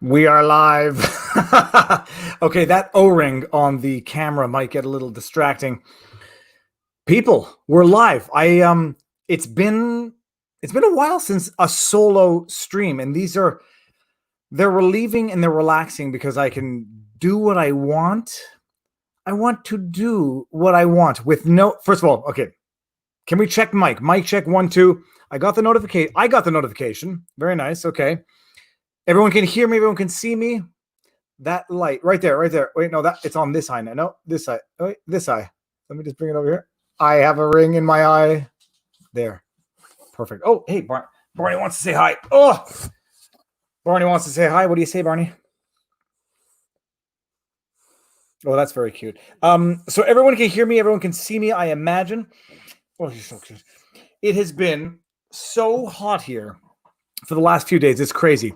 We are live. Okay, that O-ring on the camera might get a little distracting. People, we're live. It's been a while since a solo stream, and they're relieving and they're relaxing because I can do what I want. I want to do what I want with no. First of all, okay, can we check mic? Mic check 1 2. I got the notification. Very nice. Okay. Everyone can hear me. Everyone can see me. That light right there. Wait, no, it's on this eye now. No, this eye. Wait, this eye. Let me just bring it over here. I have a ring in my eye. There. Perfect. Oh, hey, Barney wants to say hi. Oh, Barney wants to say hi. What do you say, Barney? Oh, that's very cute. So everyone can hear me. Everyone can see me, I imagine. Oh, she's so cute. It has been so hot here for the last few days. It's crazy.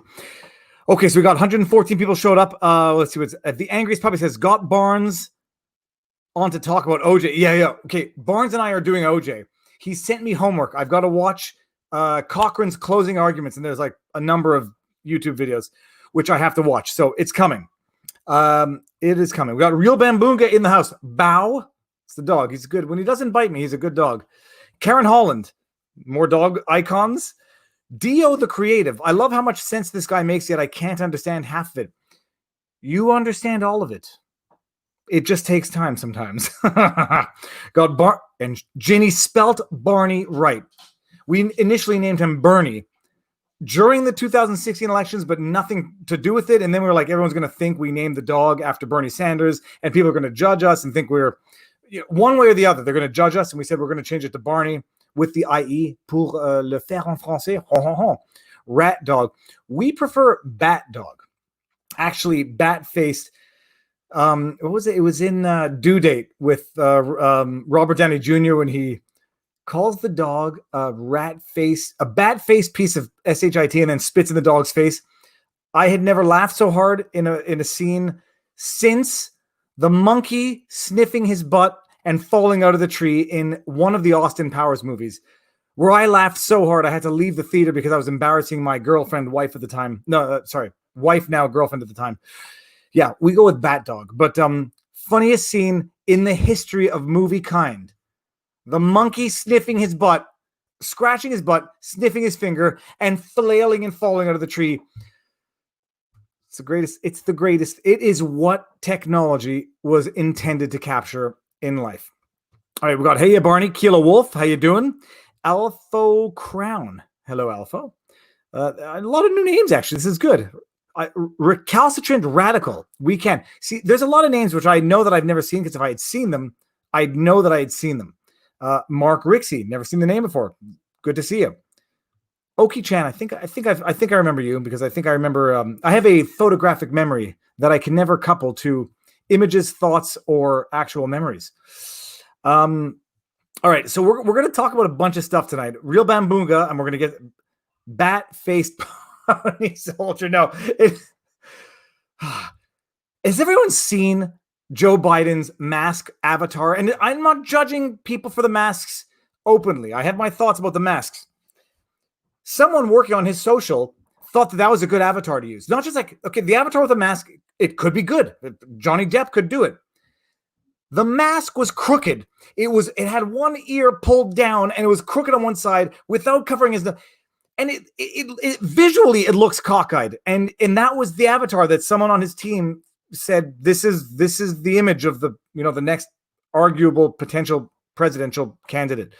Okay, so we got 114 people showed up. Let's see what's the angriest puppy says. Got Barnes on to talk about OJ. Yeah. Okay, Barnes and I are doing OJ. He sent me homework. I've got to watch Cochran's closing arguments, and there's like a number of YouTube videos which I have to watch. So it's coming. It is coming. We got Real Bambunga in the house. Bow. It's the dog. He's good. When he doesn't bite me, he's a good dog. Karen Holland. More dog icons. Dio the creative. I love how much sense this guy makes, yet I can't understand half of it. You understand all of it. It just takes time sometimes. Got and Ginny spelt Barney right. We initially named him Bernie during the 2016 elections, but nothing to do with it. And then we were like, everyone's going to think we named the dog after Bernie Sanders, and people are going to judge us and think we're one way or the other. They're going to judge us, and we said we're going to change it to Barney with the IE pour le faire en français. Rat dog. We prefer bat dog. Actually, bat-faced. What was it? It was in Due Date with Robert Downey Jr. when he calls the dog a bat-faced piece of shit, and then spits in the dog's face. I had never laughed so hard in a scene since the monkey sniffing his butt and falling out of the tree in one of the Austin Powers movies, where I laughed so hard I had to leave the theater because I was embarrassing my wife at the time. No, wife now, girlfriend at the time. Yeah, we go with Bat Dog. But funniest scene in the history of movie kind. The monkey sniffing his butt, scratching his butt, sniffing his finger, and flailing and falling out of the tree. It's the greatest. It's the greatest. It is what technology was intended to capture in life. All right, we got Hey Barney, Kilo Wolf. How you doing? Alpha Crown. Hello, Alpha. A lot of new names, actually. This is good. Recalcitrant Radical. We can see there's a lot of names which I know that I've never seen, because if I had seen them, I'd know that I had seen them. Mark Rixey, never seen the name before. Good to see you. Oki Chan, I think I remember you, because I think I remember. I have a photographic memory that I can never couple to images, thoughts, or actual memories. All right, so we're going to talk about a bunch of stuff tonight. Real Bambunga, and we're going to get bat-faced pony soldier. No, has everyone seen Joe Biden's mask avatar? And I'm not judging people for the masks openly. I have my thoughts about the masks. Someone working on his social thought that was a good avatar to use. Not just like, okay, the avatar with a mask, it could be good. Johnny Depp could do it. The mask was crooked. It had one ear pulled down, and it was crooked on one side without covering his nose. And it visually it looks cockeyed. And that was the avatar that someone on his team said, this is the image of the next arguable potential presidential candidate.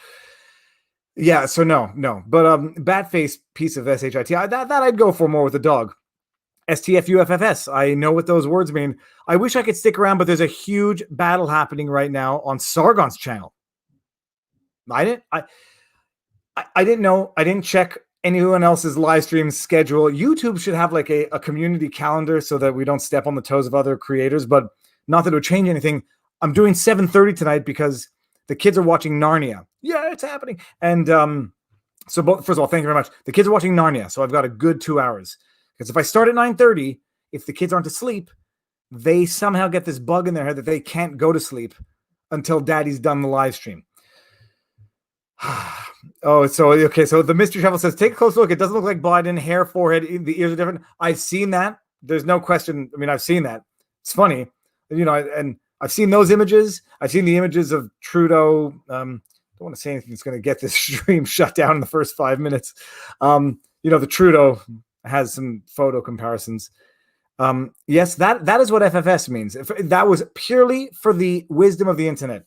Yeah, so no. But bat face piece of shit, that I'd go for more with the dog. STFUFFS. I know what those words mean. I wish I could stick around, but there's a huge battle happening right now on Sargon's channel. I didn't know. I didn't check anyone else's live stream schedule. YouTube should have like a community calendar so that we don't step on the toes of other creators, but not that it would change anything. I'm doing 7:30 tonight because the kids are watching Narnia. Yeah, it's happening. And so first of all, thank you very much. The kids are watching Narnia, so I've got a good 2 hours. Because if I start at 9:30, if the kids aren't asleep, they somehow get this bug in their head that they can't go to sleep until daddy's done the live stream. Oh, so okay. So the mystery travel says, take a close look. It doesn't look like Biden. Hair, forehead, the ears are different. I've seen that. There's no question. I mean, I've seen that. It's funny, and I've seen those images. I've seen the images of Trudeau. Don't want to say anything that's going to get this stream shut down in the first 5 minutes. The Trudeau has some photo comparisons. Yes, that is what FFS means. If that was purely for the wisdom of the internet.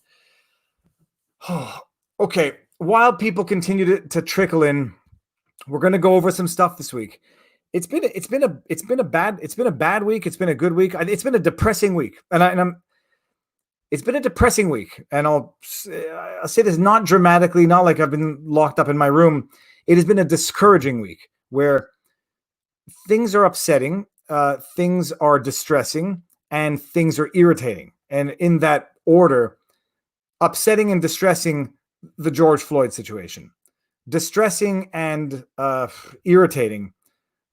Okay, while people continue to trickle in, we're going to go over some stuff this week. It's been a bad week. It's been a good week. It's been a depressing week, it's been a depressing week. And I'll say this not dramatically, not like I've been locked up in my room. It has been a discouraging week where things are upsetting, things are distressing, and things are irritating. And in that order, upsetting and distressing, the George Floyd situation. Distressing and irritating,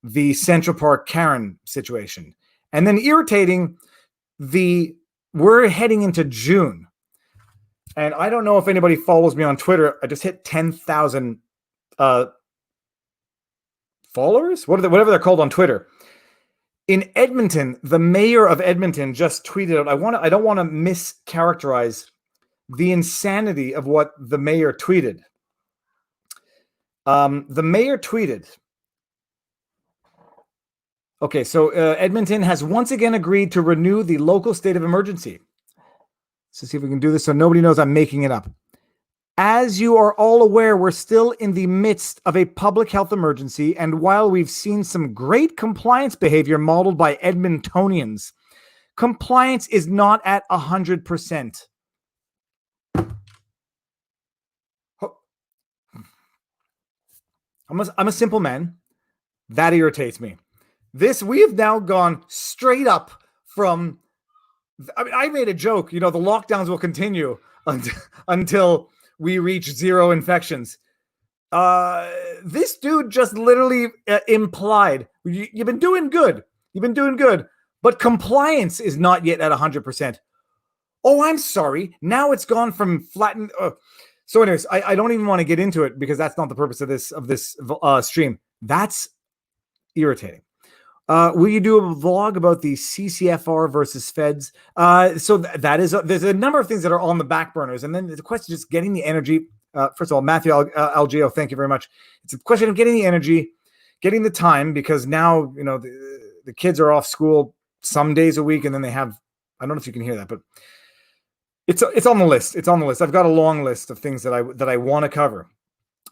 the Central Park Karen situation. And then irritating, we're heading into June. And I don't know if anybody follows me on Twitter. I just hit 10,000 followers, whatever they're called on Twitter. In Edmonton, the mayor of Edmonton just tweeted out, I don't want to mischaracterize the insanity of what the mayor tweeted. The mayor tweeted, okay, so Edmonton has once again agreed to renew the local state of emergency. So see if we can do this so nobody knows I'm making it up. As you are all aware, we're still in the midst of a public health emergency, and while we've seen some great compliance behavior modeled by Edmontonians, compliance is not at 100%. I'm a simple man. That irritates me. We have now gone straight up from, I made a joke, the lockdowns will continue until we reach 0 infections. This dude just literally implied, you've been doing good. But compliance is not yet at 100%. Oh, I'm sorry. Now it's gone from flattened. So anyways, I don't even want to get into it because that's not the purpose of this stream. That's irritating. Will you do a vlog about the CCFR versus feds? So there's a number of things that are on the back burners. And then the question is just getting the energy. First of all, Matthew Algeo, thank you very much. It's a question of getting the energy, getting the time, because now, the kids are off school some days a week, and then they have, I don't know if you can hear that, but it's on the list. It's on the list. I've got a long list of things that I want to cover.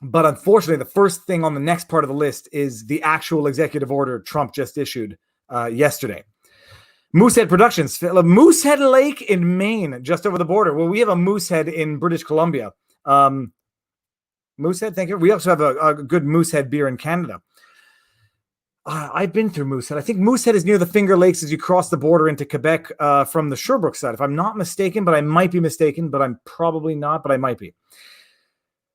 But unfortunately, the first thing on the next part of the list is the actual executive order Trump just issued yesterday. Moosehead Productions, Moosehead Lake in Maine, just over the border. Well, we have a Moosehead in British Columbia. Moosehead, thank you. We also have a good Moosehead beer in Canada. I've been through Moosehead. I think Moosehead is near the Finger Lakes as you cross the border into Quebec from the Sherbrooke side, if I'm not mistaken, but I might be mistaken, but I'm probably not, but I might be.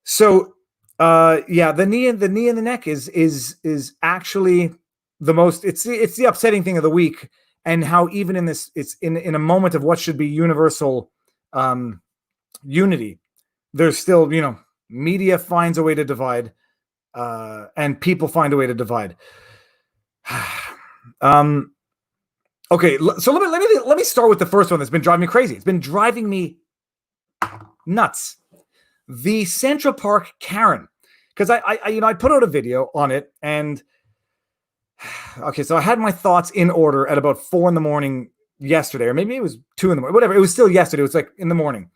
So, the knee in the neck is actually the most, it's the upsetting thing of the week, and how even in this, it's in a moment of what should be universal unity, there's still, media finds a way to divide, and people find a way to divide. Okay, so let me start with the first one that's been driving me crazy. It's been driving me nuts. The Central Park Karen, because I put out a video on it, and okay, so I had my thoughts in order at about 4 a.m. yesterday, or maybe it was 2 a.m, whatever. It was still yesterday. It was like in the morning.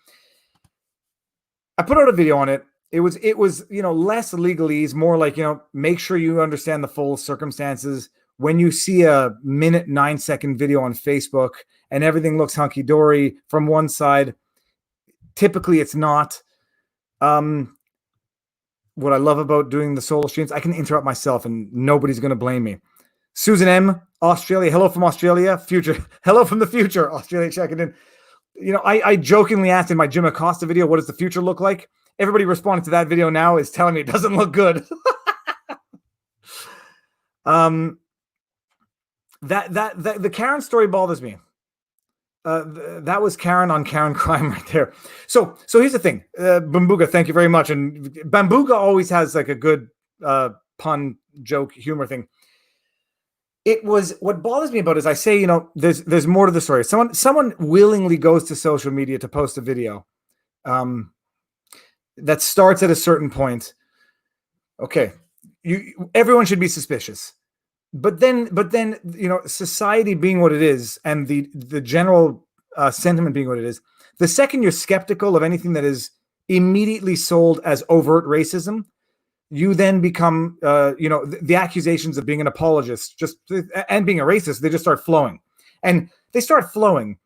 I put out a video on it. It was less legalese, more like, make sure you understand the full circumstances. When you see a 9-second video on Facebook and everything looks hunky-dory from one side, typically it's not. What I love about doing the solo streams, I can interrupt myself and nobody's going to blame me. Susan M, Australia. Hello from Australia. Future. Hello from the future. Australia checking in. I jokingly asked in my Jim Acosta video, what does the future look like? Everybody responding to that video now is telling me it doesn't look good. The Karen story bothers me. That was Karen on Karen crime right there. So here's the thing. Bambuga, thank you very much. And Bambuga always has like a good pun, joke, humor thing. It was, what bothers me about it is, I say, there's more to the story. Someone willingly goes to social media to post a video that starts at a certain point. Okay, everyone should be suspicious. But then, society being what it is, and the general sentiment being what it is, the second you're skeptical of anything that is immediately sold as overt racism, you then become, the accusations of being an apologist and being a racist, they just start flowing, and they start flowing.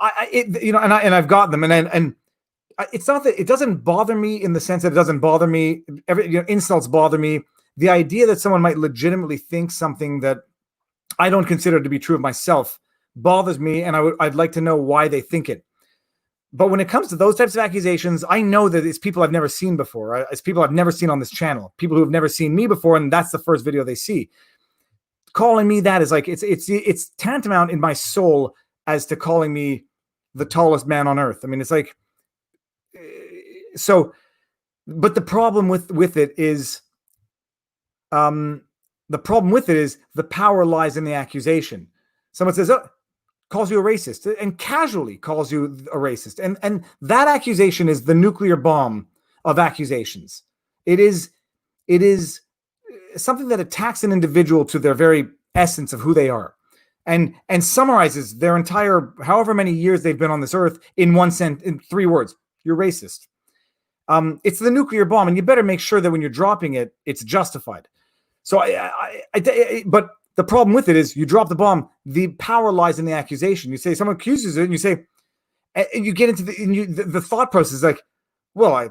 And I've got them, and it's not that it doesn't bother me in the sense that it doesn't bother me. Insults bother me. The idea that someone might legitimately think something that I don't consider to be true of myself bothers me, and I'd like to know why they think it. But when it comes to those types of accusations, I know that it's people I've never seen before. Right? It's people I've never seen on this channel, people who have never seen me before, and that's the first video they see. Calling me that is like, it's tantamount in my soul as to calling me the tallest man on earth. I mean, it's like, so, but the problem with it is, the power lies in the accusation. Someone says, oh, calls you a racist, and casually calls you a racist. And that accusation is the nuclear bomb of accusations. It is something that attacks an individual to their very essence of who they are, and summarizes their entire, however many years they've been on this earth, in in 3 words: you're racist. It's the nuclear bomb, and you better make sure that when you're dropping it, it's justified. So but the problem with it is, you drop the bomb, the power lies in the accusation. You say someone accuses it, and you say, and you get into the thought process is like, well, I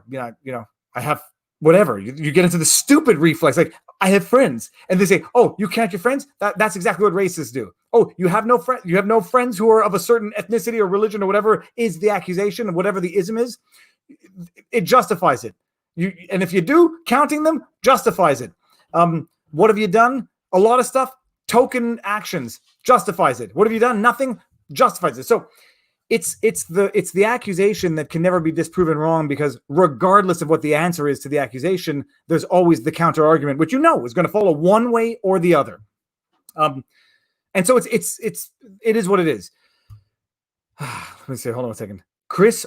have whatever. You get into the stupid reflex, like, I have friends, and they say, oh, you count your friends? That's exactly what racists do. Oh, you have no friends. You have no friends who are of a certain ethnicity or religion or whatever is the accusation, whatever the ism is. It justifies it. And if you do, counting them justifies it. What have you done? A lot of stuff. Token actions justifies it. What have you done? Nothing justifies it. So it's the accusation that can never be disproven wrong, because regardless of what the answer is to the accusation, there's always the counter argument, which is going to follow one way or the other. And so it is what it is. Let me say, hold on a second. Chris,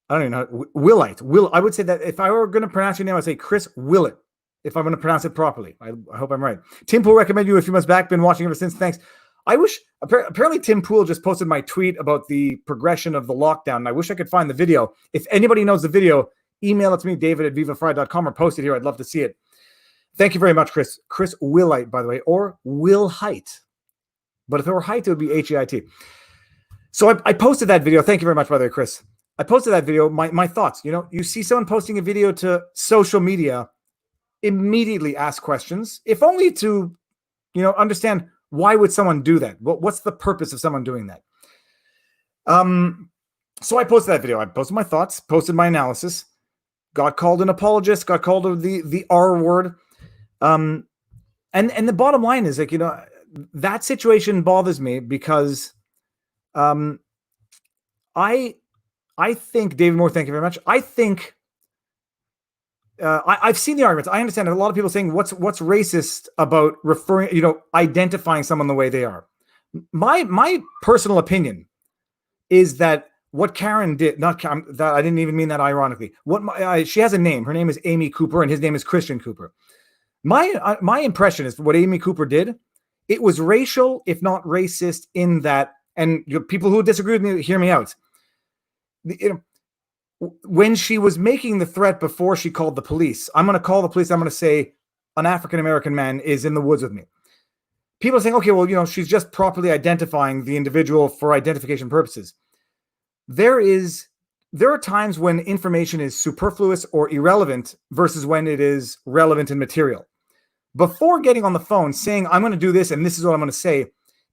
I don't even know. Willite. I would say that if I were going to pronounce your name, I'd say Chris Willett, if I'm going to pronounce it properly. I hope I'm right. Tim Pool recommended you a few months back. Been watching ever since. Thanks. I wish, apparently Tim Pool just posted my tweet about the progression of the lockdown, and I wish I could find the video. If anybody knows the video, email it to me, david@vivafry.com, or post it here. I'd love to see it. Thank you very much, Chris. Chris Willite, by the way, or Will Height. But if it were Height, it would beHeit. So I posted that video. Thank you very much, by the way, Chris. I posted that video, my thoughts. You see someone posting a video to social media, immediately ask questions, if only to, understand, why would someone do that? What's the purpose of someone doing that? So I posted that video. I posted my thoughts, posted my analysis, got called an apologist, got called the R word. And the bottom line is, like, that situation bothers me because I think, David Moore, thank you very much. I think I've seen the arguments. I understand a lot of people saying, what's racist about identifying someone the way they are. My personal opinion is that what Karen did, not Karen, that I didn't even mean that ironically. She has a name. Her name is Amy Cooper, and his name is Christian Cooper. My impression is what Amy Cooper did. It was racial, if not racist, in that, and people who disagree with me, hear me out. When she was making the threat before she called the police, I'm going to call the police. I'm going to say an African-American man is in the woods with me. People are saying, okay, well, she's just properly identifying the individual for identification purposes. There are times when information is superfluous or irrelevant versus when it is relevant and material. Before getting on the phone saying, I'm going to do this and this is what I'm going to say,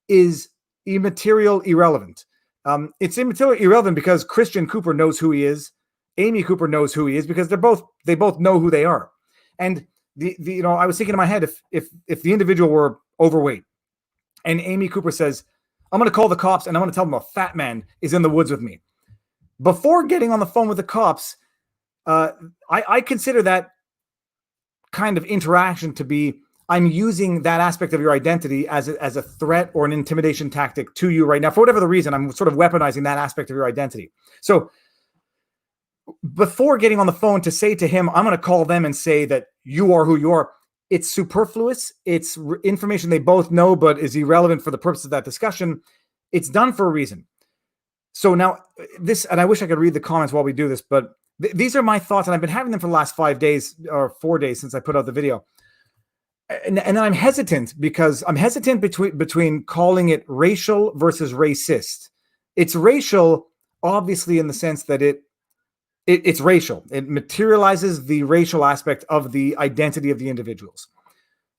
is immaterial irrelevant. It's immaterial irrelevant because Christian Cooper knows who he is. Amy Cooper knows who he is because they both know who they are. And I was thinking in my head, if the individual were overweight and Amy Cooper says, I'm going to call the cops and I'm going to tell them a fat man is in the woods with me. Before getting on the phone with the cops, I consider that kind of interaction to be I'm using that aspect of your identity as a threat or an intimidation tactic to you right now. For whatever the reason, I'm sort of weaponizing that aspect of your identity. So before getting on the phone to say to him, I'm going to call them and say that you are who you are, it's superfluous. It's information they both know, but is irrelevant for the purpose of that discussion. It's done for a reason. So now this, and I wish I could read the comments while we do this, but these are my thoughts, and I've been having them for the last 5 days or 4 days since I put out the video. And then I'm hesitant because I'm hesitant between calling it racial versus racist. It's racial, obviously, in the sense that it's racial. It materializes the racial aspect of the identity of the individuals.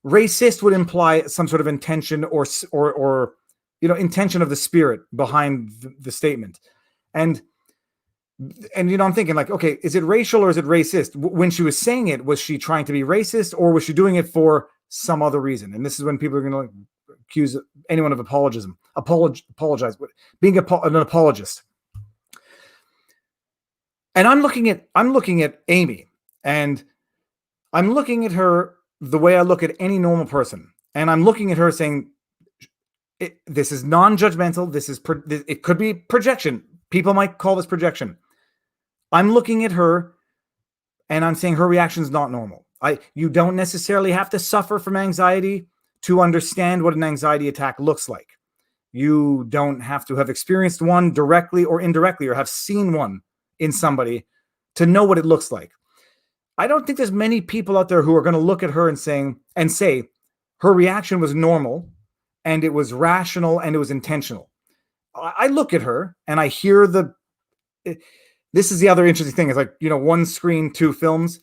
Racist would imply some sort of intention or intention of the spirit behind the statement. And I'm thinking like, okay, is it racial or is it racist? When she was saying it, was she trying to be racist or was she doing it for some other reason? And this is when people are going to accuse anyone of apologize, being an apologist. And I'm looking at Amy, and I'm looking at her the way I look at any normal person. And I'm looking at her saying, this is non-judgmental. It could be projection. People might call this projection. I'm looking at her and I'm saying her reaction is not normal. You don't necessarily have to suffer from anxiety to understand what an anxiety attack looks like. You don't have to have experienced one directly or indirectly or have seen one in somebody to know what it looks like. I don't think there's many people out there who are going to look at her and say her reaction was normal and it was rational and it was intentional. I look at her and I hear this is the other interesting thing. It's like, one screen, two films.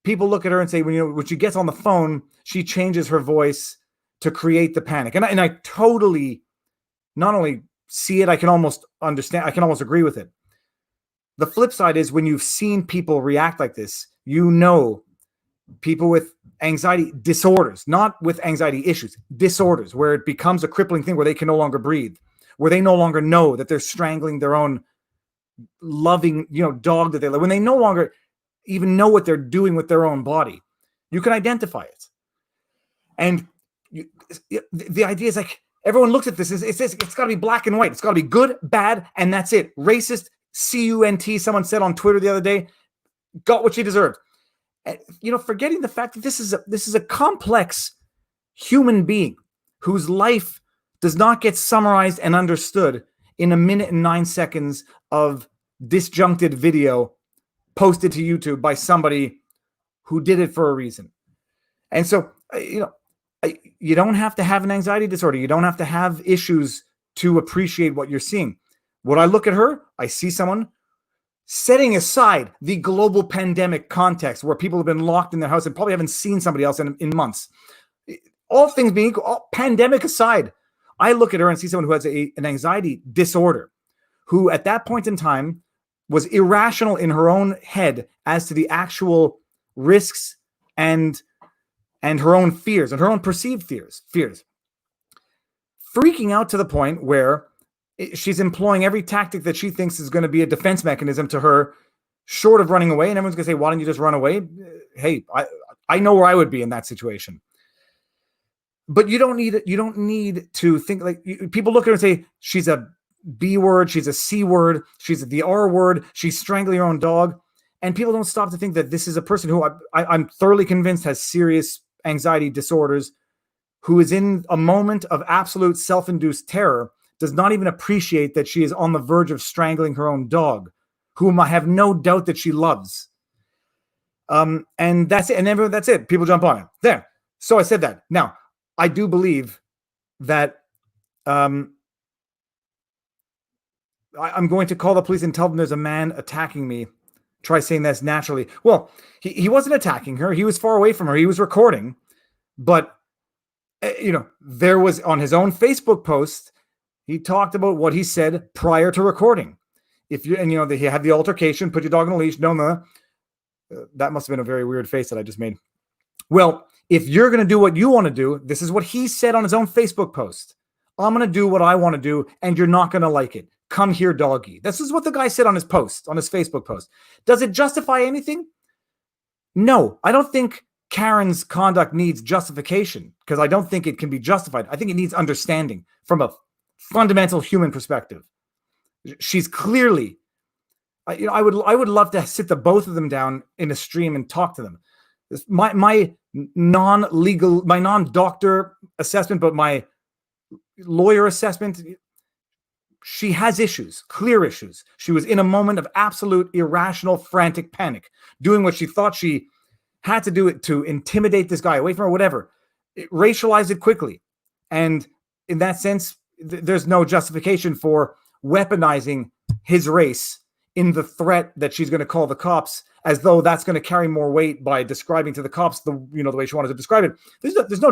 People look at her and say, when she gets on the phone, she changes her voice to create the panic. And I totally not only see it, I can almost understand, I can almost agree with it. The flip side is when you've seen people react like this, people with anxiety disorders, not with anxiety issues, disorders, where it becomes a crippling thing where they can no longer breathe, where they no longer know that they're strangling their own loving, dog that they love, when they no longer even know what they're doing with their own body. You can identify it. And the idea is like, everyone looks at this, it's got to be black and white. It's got to be good, bad, and that's it. Racist, CUNT, someone said on Twitter the other day, got what she deserved. And, forgetting the fact that this is a complex human being whose life does not get summarized and understood in 1 minute and 9 seconds of disjuncted video posted to YouTube by somebody who did it for a reason. And so, you don't have to have an anxiety disorder. You don't have to have issues to appreciate what you're seeing. When I look at her, I see someone, setting aside the global pandemic context where people have been locked in their house and probably haven't seen somebody else in months. All things being equal, pandemic aside, I look at her and see someone who has an anxiety disorder, who at that point in time was irrational in her own head as to the actual risks and her own fears and her own perceived fears, freaking out to the point where she's employing every tactic that she thinks is going to be a defense mechanism to her, short of running away. And everyone's going to say, why don't you just run away? Hey, I know where I would be in that situation. But you don't need to think like people look at her and say, she's a B word, she's a C word, she's the R word, she's strangling her own dog. And people don't stop to think that this is a person who I'm thoroughly convinced has serious anxiety disorders, who is in a moment of absolute self-induced terror, does not even appreciate that she is on the verge of strangling her own dog, whom I have no doubt that she loves. And that's it. And that's it. People jump on it. There. So I said that. Now, I do believe that I'm going to call the police and tell them there's a man attacking me. Try saying this naturally. Well, he wasn't attacking her. He was far away from her. He was recording. But, there was on his own Facebook post, he talked about what he said prior to recording. He had the altercation, put your dog on a leash. No. That must have been a very weird face that I just made. Well, if you're going to do what you want to do, this is what he said on his own Facebook post. I'm going to do what I want to do, and you're not going to like it. Come here, doggy. This is what the guy said on his post, on his Facebook post. Does it justify anything? No, I don't think Karen's conduct needs justification, because I don't think it can be justified. I think it needs understanding from a fundamental human perspective. She's clearly, I would love to sit the both of them down in a stream and talk to them. My non-legal, my non-doctor assessment, but my lawyer assessment, she has issues, clear issues. She was in a moment of absolute irrational, frantic panic, doing what she thought she had to do it to intimidate this guy away from her, whatever. It racialized it quickly. And in that sense, there's no justification for weaponizing his race in the threat that she's going to call the cops, as though that's going to carry more weight by describing to the cops the way she wanted to describe it. There's no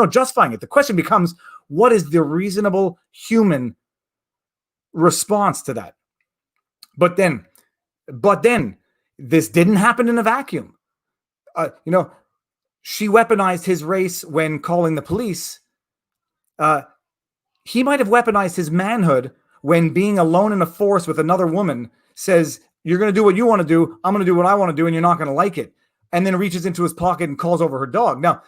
justifying it. The question becomes, what is the reasonable human response to that? But then this didn't happen in a vacuum. She weaponized his race when calling the police. He might have weaponized his manhood when being alone in a forest with another woman says, you're going to do what you want to do, I'm going to do what I want to do, and you're not going to like it. And then reaches into his pocket and calls over her dog. Now,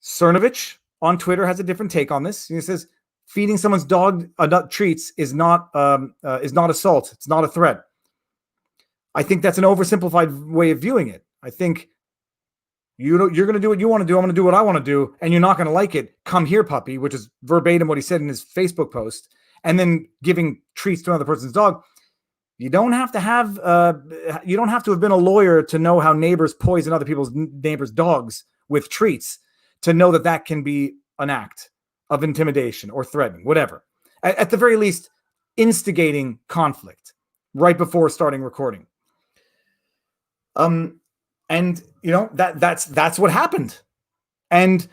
Cernovich on Twitter has a different take on this. He says, feeding someone's dog treats is not assault. It's not a threat. I think that's an oversimplified way of viewing it. I think you're going to do what you want to do, I'm going to do what I want to do, and you're not going to like it. Come here, puppy, which is verbatim what he said in his Facebook post. And then giving treats to another person's dog. You don't have to have been a lawyer to know how neighbors poison other people's neighbors' dogs with treats to know that can be an act of intimidation or threatening, whatever. At the very least, instigating conflict right before starting recording. And that's what happened. And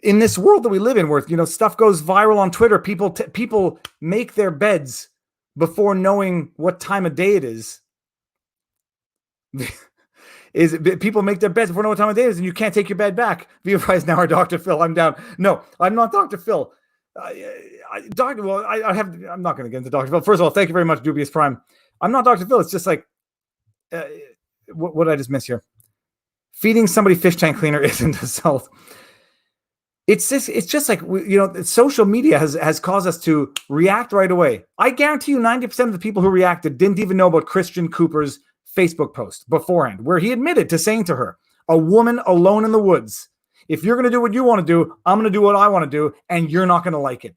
in this world that we live in, where stuff goes viral on Twitter, people make their beds before knowing what time of day it is. People make their beds before knowing what time of day it is, and you can't take your bed back. Be advised now, our Dr. Phil. I'm down. No, I'm not Dr. Phil. I'm not going to get into Dr. Phil. First of all, thank you very much, Dubious Prime. I'm not Dr. Phil. It's just like, what did I just miss here? Feeding somebody fish tank cleaner isn't assault. It's just like, social media has caused us to react right away. I guarantee you 90% of the people who reacted didn't even know about Christian Cooper's Facebook post beforehand, where he admitted to saying to her, a woman alone in the woods, if you're going to do what you want to do, I'm going to do what I want to do, and you're not going to like it.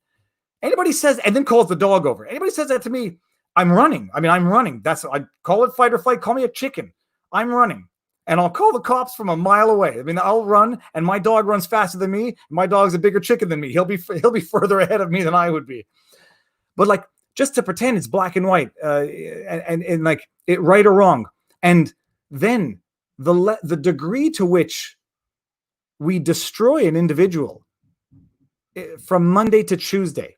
Anybody says, and then calls the dog over. Anybody says that to me, I'm running. I'm running. I call it fight or flight. Call me a chicken. I'm running. And I'll call the cops from a mile away. I'll run, and my dog runs faster than me. My dog's a bigger chicken than me. He'll be further ahead of me than I would be. But just to pretend it's black and white, and like it right or wrong, and then the degree to which we destroy an individual from Monday to Tuesday,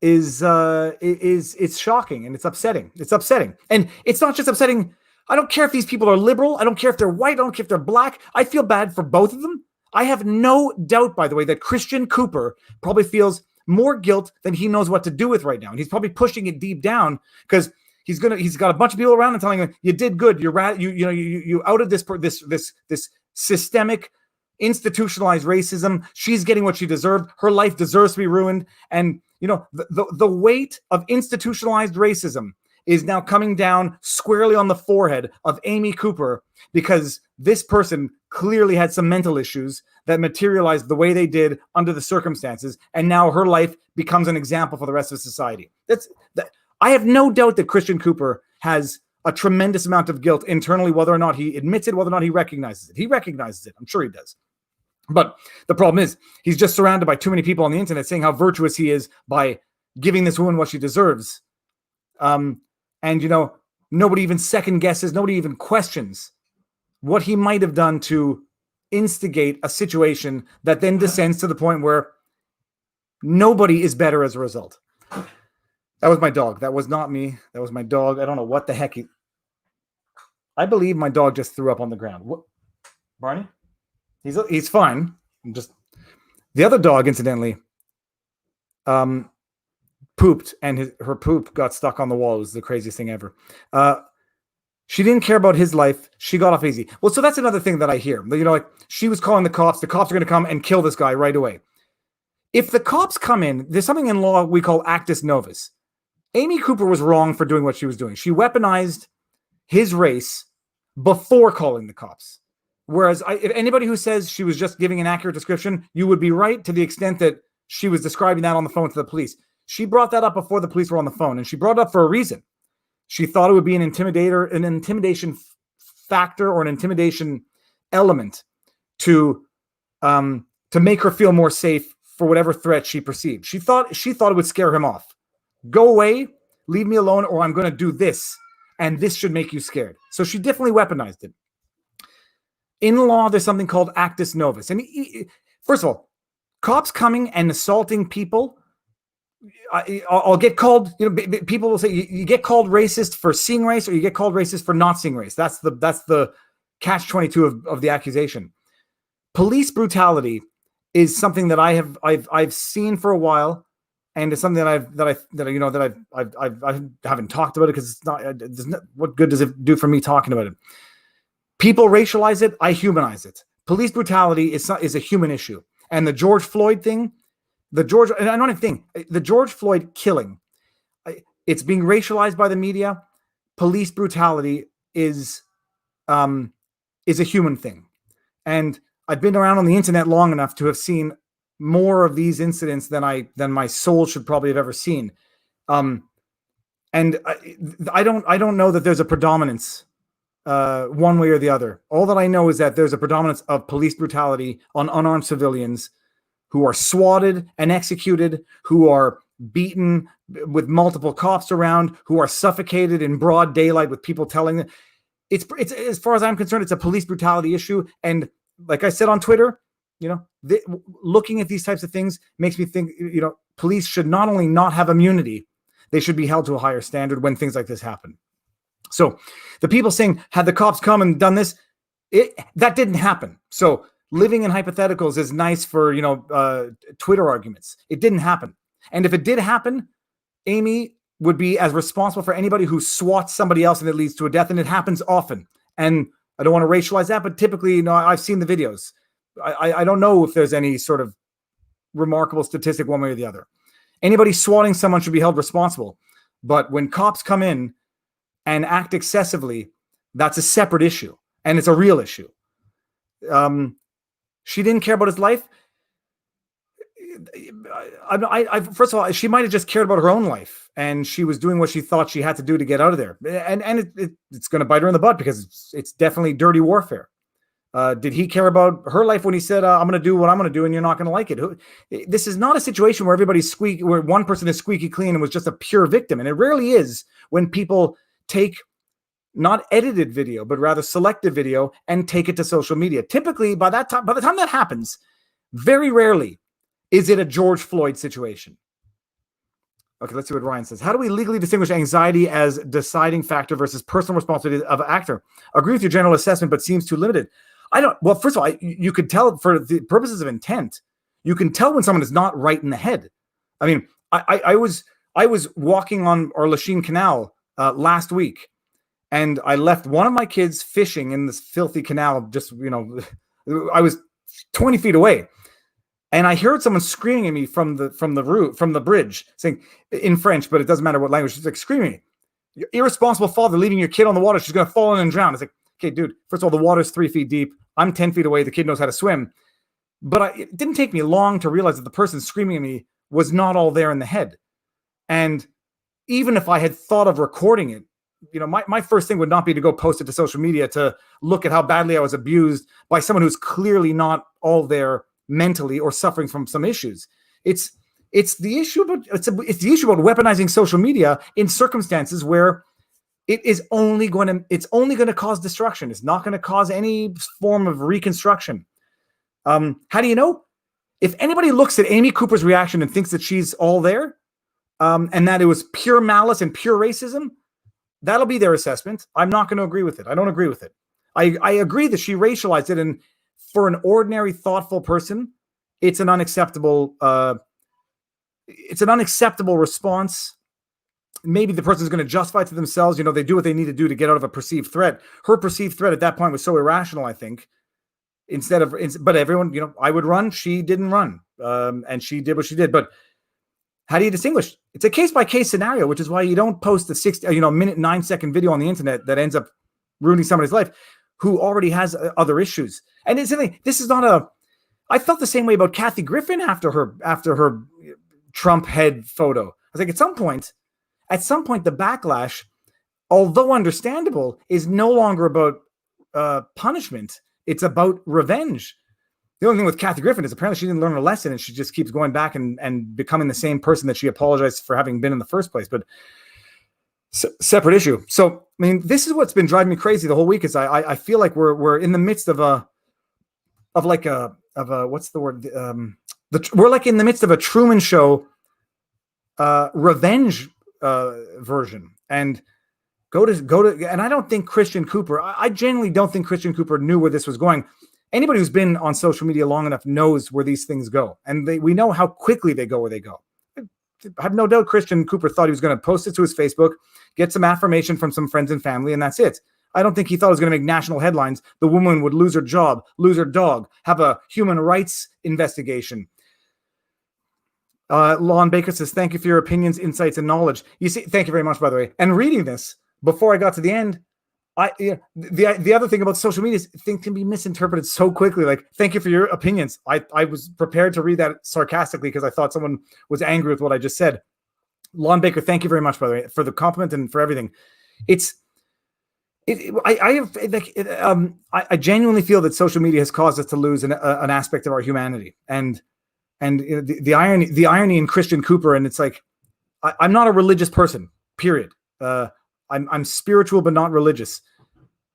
is it's shocking, and it's upsetting. It's upsetting, and it's not just upsetting. I don't care if these people are liberal. I don't care if they're white. I don't care if they're black. I feel bad for both of them. I have no doubt, by the way, that Christian Cooper probably feels more guilt than he knows what to do with right now. And he's probably pushing it deep down because he's got a bunch of people around and telling him, you did good. You outed this systemic, institutionalized racism. She's getting what she deserved. Her life deserves to be ruined. And, the weight of institutionalized racism is now coming down squarely on the forehead of Amy Cooper, because this person clearly had some mental issues that materialized the way they did under the circumstances, and now her life becomes an example for the rest of society. I have no doubt that Christian Cooper has a tremendous amount of guilt internally, whether or not he admits it, whether or not he recognizes it. He recognizes it. I'm sure he does. But the problem is he's just surrounded by too many people on the internet saying how virtuous he is by giving this woman what she deserves. And, nobody even second guesses, nobody even questions what he might have done to instigate a situation that then descends to the point where nobody is better as a result. That was my dog. That was not me. That was my dog. I don't know what the heck I believe my dog just threw up on the ground. What, Barney? He's fine. The other dog, incidentally, pooped, and her poop got stuck on the wall. It was the craziest thing ever. She didn't care about his life. She got off easy. Well, so that's another thing that I hear. You know, like she was calling the cops. The cops are going to come and kill this guy right away. If the cops come in, there's something in law we call actus novus. Amy Cooper was wrong for doing what she was doing. She weaponized his race before calling the cops. Whereas if anybody who says she was just giving an accurate description, you would be right to the extent that she was describing that on the phone to the police. She brought that up before the police were on the phone, and she brought it up for a reason. She thought it would be an intimidation factor or an intimidation element to make her feel more safe for whatever threat she perceived. She thought it would scare him off. Go away, leave me alone, or I'm going to do this, and this should make you scared. So she definitely weaponized it. In law, there's something called actus novus. And first of all, cops coming and assaulting people, I'll get called, people will say you get called racist for seeing race or you get called racist for not seeing race. That's the catch-22 of the accusation. Police brutality is something that I've seen for a while, and it's something that I haven't talked about it because it's not. What good does it do for me talking about it? People racialize it. I humanize it. Police brutality is a human issue, and the George Floyd thing, the George Floyd killing, it's being racialized by the media. Police brutality is a human thing, and I've been around on the internet long enough to have seen more of these incidents than my soul should probably have ever seen. And I don't know that there's a predominance one way or the other. All that I know is that there's a predominance of police brutality on unarmed civilians who are swatted and executed, who are beaten with multiple cops around, who are suffocated in broad daylight with people telling them. It's as far as I'm concerned, it's a police brutality issue. And like I said on Twitter, looking at these types of things makes me think, police should not only not have immunity, they should be held to a higher standard when things like this happen. So the people saying, had the cops come and done this, that didn't happen. So living in hypotheticals is nice for, Twitter arguments. It didn't happen. And if it did happen, Amy would be as responsible for anybody who swats somebody else and it leads to a death. And it happens often. And I don't want to racialize that, but typically, I've seen the videos. I don't know if there's any sort of remarkable statistic one way or the other. Anybody swatting someone should be held responsible. But when cops come in and act excessively, that's a separate issue. And it's a real issue. She didn't care about his life. First of all, she might have just cared about her own life, and she was doing what she thought she had to do to get out of there. And it's going to bite her in the butt because it's definitely dirty warfare. Did he care about her life when he said, I'm going to do what I'm going to do and you're not going to like it? This is not a situation where where one person is squeaky clean and was just a pure victim. And it rarely is when people take not edited video, but rather selective video and take it to social media. Typically, by the time that happens, very rarely is it a George Floyd situation. Okay, let's see what Ryan says. How do we legally distinguish anxiety as deciding factor versus personal responsibility of an actor? Agree with your general assessment, but seems too limited. Well, first of all, you could tell for the purposes of intent, you can tell when someone is not right in the head. I mean, I was walking on our Lachine Canal last week, and I left one of my kids fishing in this filthy canal. Just, I was 20 feet away. And I heard someone screaming at me from the bridge, saying in French, but it doesn't matter what language. She's like screaming, "You're irresponsible father leaving your kid on the water. She's going to fall in and drown." It's like, okay, dude, first of all, the water's 3 feet deep. I'm 10 feet away. The kid knows how to swim. But it didn't take me long to realize that the person screaming at me was not all there in the head. And even if I had thought of recording it, my first thing would not be to go post it to social media to look at how badly I was abused by someone who's clearly not all there mentally or suffering from some issues. It's the issue about weaponizing social media in circumstances where it's only going to cause destruction. It's not going to cause any form of reconstruction. How do you know? If anybody looks at Amy Cooper's reaction and thinks that she's all there, and that it was pure malice and pure racism, that'll be their assessment. I'm not going to agree with it. I don't agree with it. I agree that she racialized it, and for an ordinary, thoughtful person, it's an unacceptable response. maybe the person's going to justify it to themselves. They do what they need to do to get out of a perceived threat. Her perceived threat at that point was so irrational, I think. But everyone, I would run. She didn't run, and she did what she did. But how do you distinguish? It's a case-by-case scenario, which is why you don't post a minute 9-second video on the internet that ends up ruining somebody's life who already has other issues. And this is not I felt the same way about Kathy Griffin after her Trump head photo. I was like, at some point, the backlash, although understandable, is no longer about punishment. It's about revenge. The only thing with Kathy Griffin is apparently she didn't learn a lesson, and she just keeps going back and becoming the same person that she apologized for having been in the first place. But separate issue. So, I mean, this is what's been driving me crazy the whole week. Is I feel like we're in the midst of what's the word? We're like in the midst of a Truman Show revenge version. And go to, and I don't think Christian Cooper. I genuinely don't think Christian Cooper knew where this was going. Anybody who's been on social media long enough knows where these things go, and we know how quickly they go where they go. I have no doubt Christian Cooper thought he was going to post it to his Facebook, get some affirmation from some friends and family, and that's it. I don't think he thought it was going to make national headlines. The woman would lose her job, lose her dog, have a human rights investigation. Lon Baker says, thank you for your opinions, insights, and knowledge. You see, thank you very much, by the way. And reading this, before I got to the end, the other thing about social media is things can be misinterpreted so quickly. Like, thank you for your opinions. I was prepared to read that sarcastically because I thought someone was angry with what I just said. Lon Baker, thank you very much, by the way, for the compliment and for everything. I genuinely feel that social media has caused us to lose an aspect of our humanity, and the irony in Christian Cooper, and it's like, I'm not a religious person, period. I'm spiritual but not religious.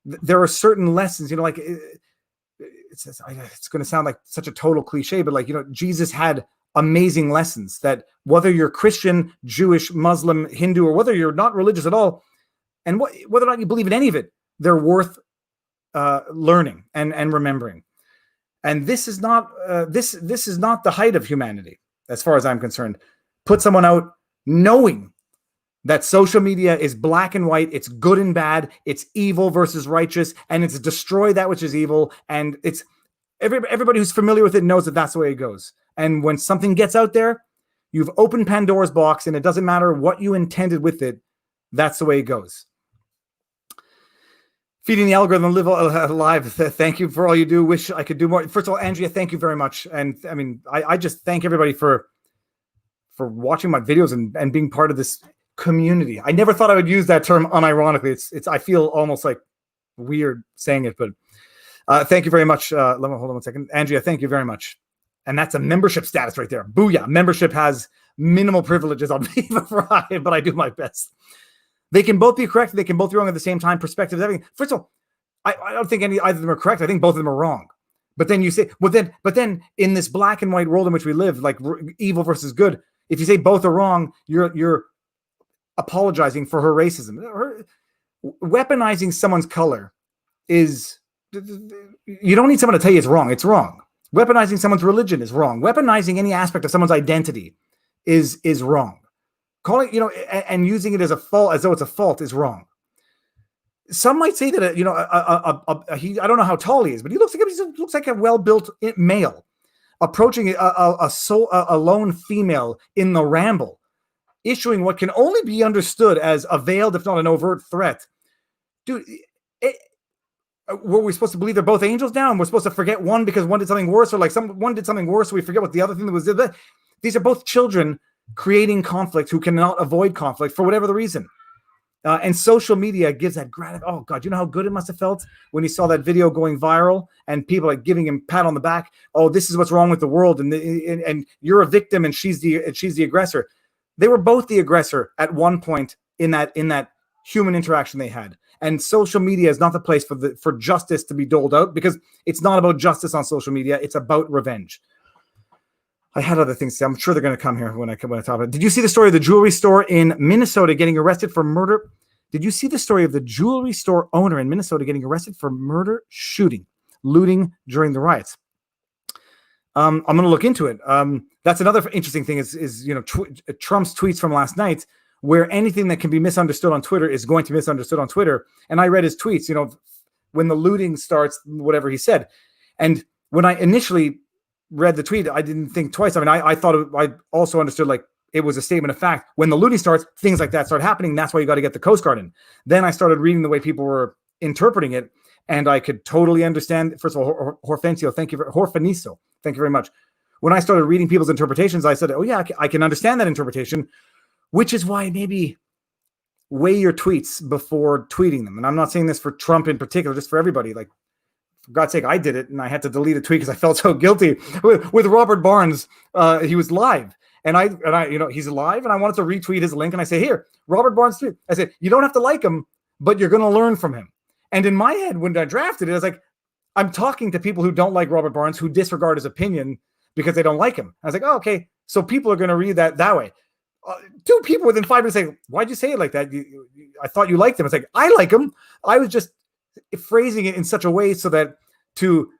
There are certain lessons, like it's going to sound like such a total cliche, but Jesus had amazing lessons that whether you're Christian, Jewish, Muslim, Hindu, or whether you're not religious at all, and whether or not you believe in any of it, they're worth learning and remembering. And this is not this is not the height of humanity, as far as I'm concerned. Put someone out knowing that social media is black and white, it's good and bad, it's evil versus righteous, and it's destroy that which is evil. And it's everybody who's familiar with it knows that that's the way it goes. And when something gets out there, you've opened Pandora's box, and it doesn't matter what you intended with it. That's the way it goes. Feeding the algorithm, live alive. Thank you for all you do. Wish I could do more. First of all, Andrea, thank you very much. And I mean, I just thank everybody for watching my videos and being part of this community. I never thought I would use that term unironically. It's I feel almost like weird saying it, but thank you very much. Let me hold on 1 second. Andrea, thank you very much. And that's a membership status right there. Booyah. Membership has minimal privileges on me, but I do my best. They can both be correct. They can both be wrong at the same time. Perspectives, everything. First of all, I don't think either of them are correct. I think both of them are wrong. But then you say, but then in this black and white world in which we live, like evil versus good, if you say both are wrong, you're apologizing for her racism. Weaponizing someone's color is, you don't need someone to tell you it's wrong. It's wrong. Weaponizing someone's religion is wrong. Weaponizing any aspect of someone's identity is wrong. Calling, and using it as a fault, as though it's a fault, is wrong. Some might say that, I don't know how tall he is, but he looks like a well-built male approaching a lone female in the ramble, issuing what can only be understood as a veiled, if not an overt threat. Dude, were we supposed to believe they're both angels now, and we're supposed to forget one because one did something worse, or like one did something worse, so we forget what the other thing that was? These are both children creating conflict who cannot avoid conflict for whatever the reason. And social media gives that oh God, you know how good it must have felt when he saw that video going viral and people like giving him a pat on the back. Oh, this is what's wrong with the world. And you're a victim and she's the aggressor. They were both the aggressor at one point in that human interaction they had. And social media is not the place for justice to be doled out, because it's not about justice on social media. It's about revenge. I had other things to say. I'm sure they're going to come here when I talk about it. Did you see the story of the jewelry store in Minnesota getting arrested for murder? Did you see the story of the jewelry store owner in Minnesota getting arrested for murder, shooting, looting during the riots? I'm going to look into it. That's another interesting thing is Trump's tweets from last night where anything that can be misunderstood on Twitter is going to be misunderstood on Twitter. And I read his tweets, when the looting starts, whatever he said. And when I initially read the tweet, I didn't think twice. I mean, I thought I also understood like it was a statement of fact. When the looting starts, things like that start happening. That's why you got to get the Coast Guard in. Then I started reading the way people were interpreting it, and I could totally understand. First of all, Horfeniso, thank you very much. When I started reading people's interpretations, I said, oh yeah, I can understand that interpretation, which is why maybe weigh your tweets before tweeting them. And I'm not saying this for Trump in particular, just for everybody. Like, for God's sake, I did it, and I had to delete a tweet because I felt so guilty. With Robert Barnes, he was live, and I, he's live, and I wanted to retweet his link, and I say, here, Robert Barnes tweet. I said, you don't have to like him, but you're going to learn from him. And in my head, when I drafted it, I was like, I'm talking to people who don't like Robert Barnes, who disregard his opinion because they don't like him. I was like, oh, okay, so people are going to read that way. Two people within 5 minutes say, why'd you say it like that? I thought you liked him. It's like, I like him. I was just phrasing it in such a way so that to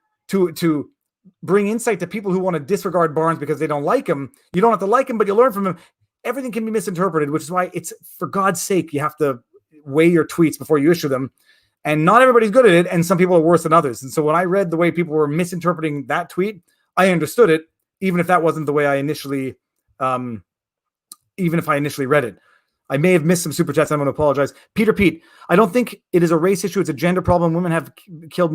bring insight to people who want to disregard Barnes because they don't like him. You don't have to like him, but you learn from him. Everything can be misinterpreted, which is why it's, for God's sake, you have to weigh your tweets before you issue them. And not everybody's good at it, and some people are worse than others. And so when I read the way people were misinterpreting that tweet, I understood it, even if that wasn't the way I initially read it. I may have missed some super chats. I'm going to apologize. Peter Pete, I don't think it is a race issue. It's a gender problem. Women have killed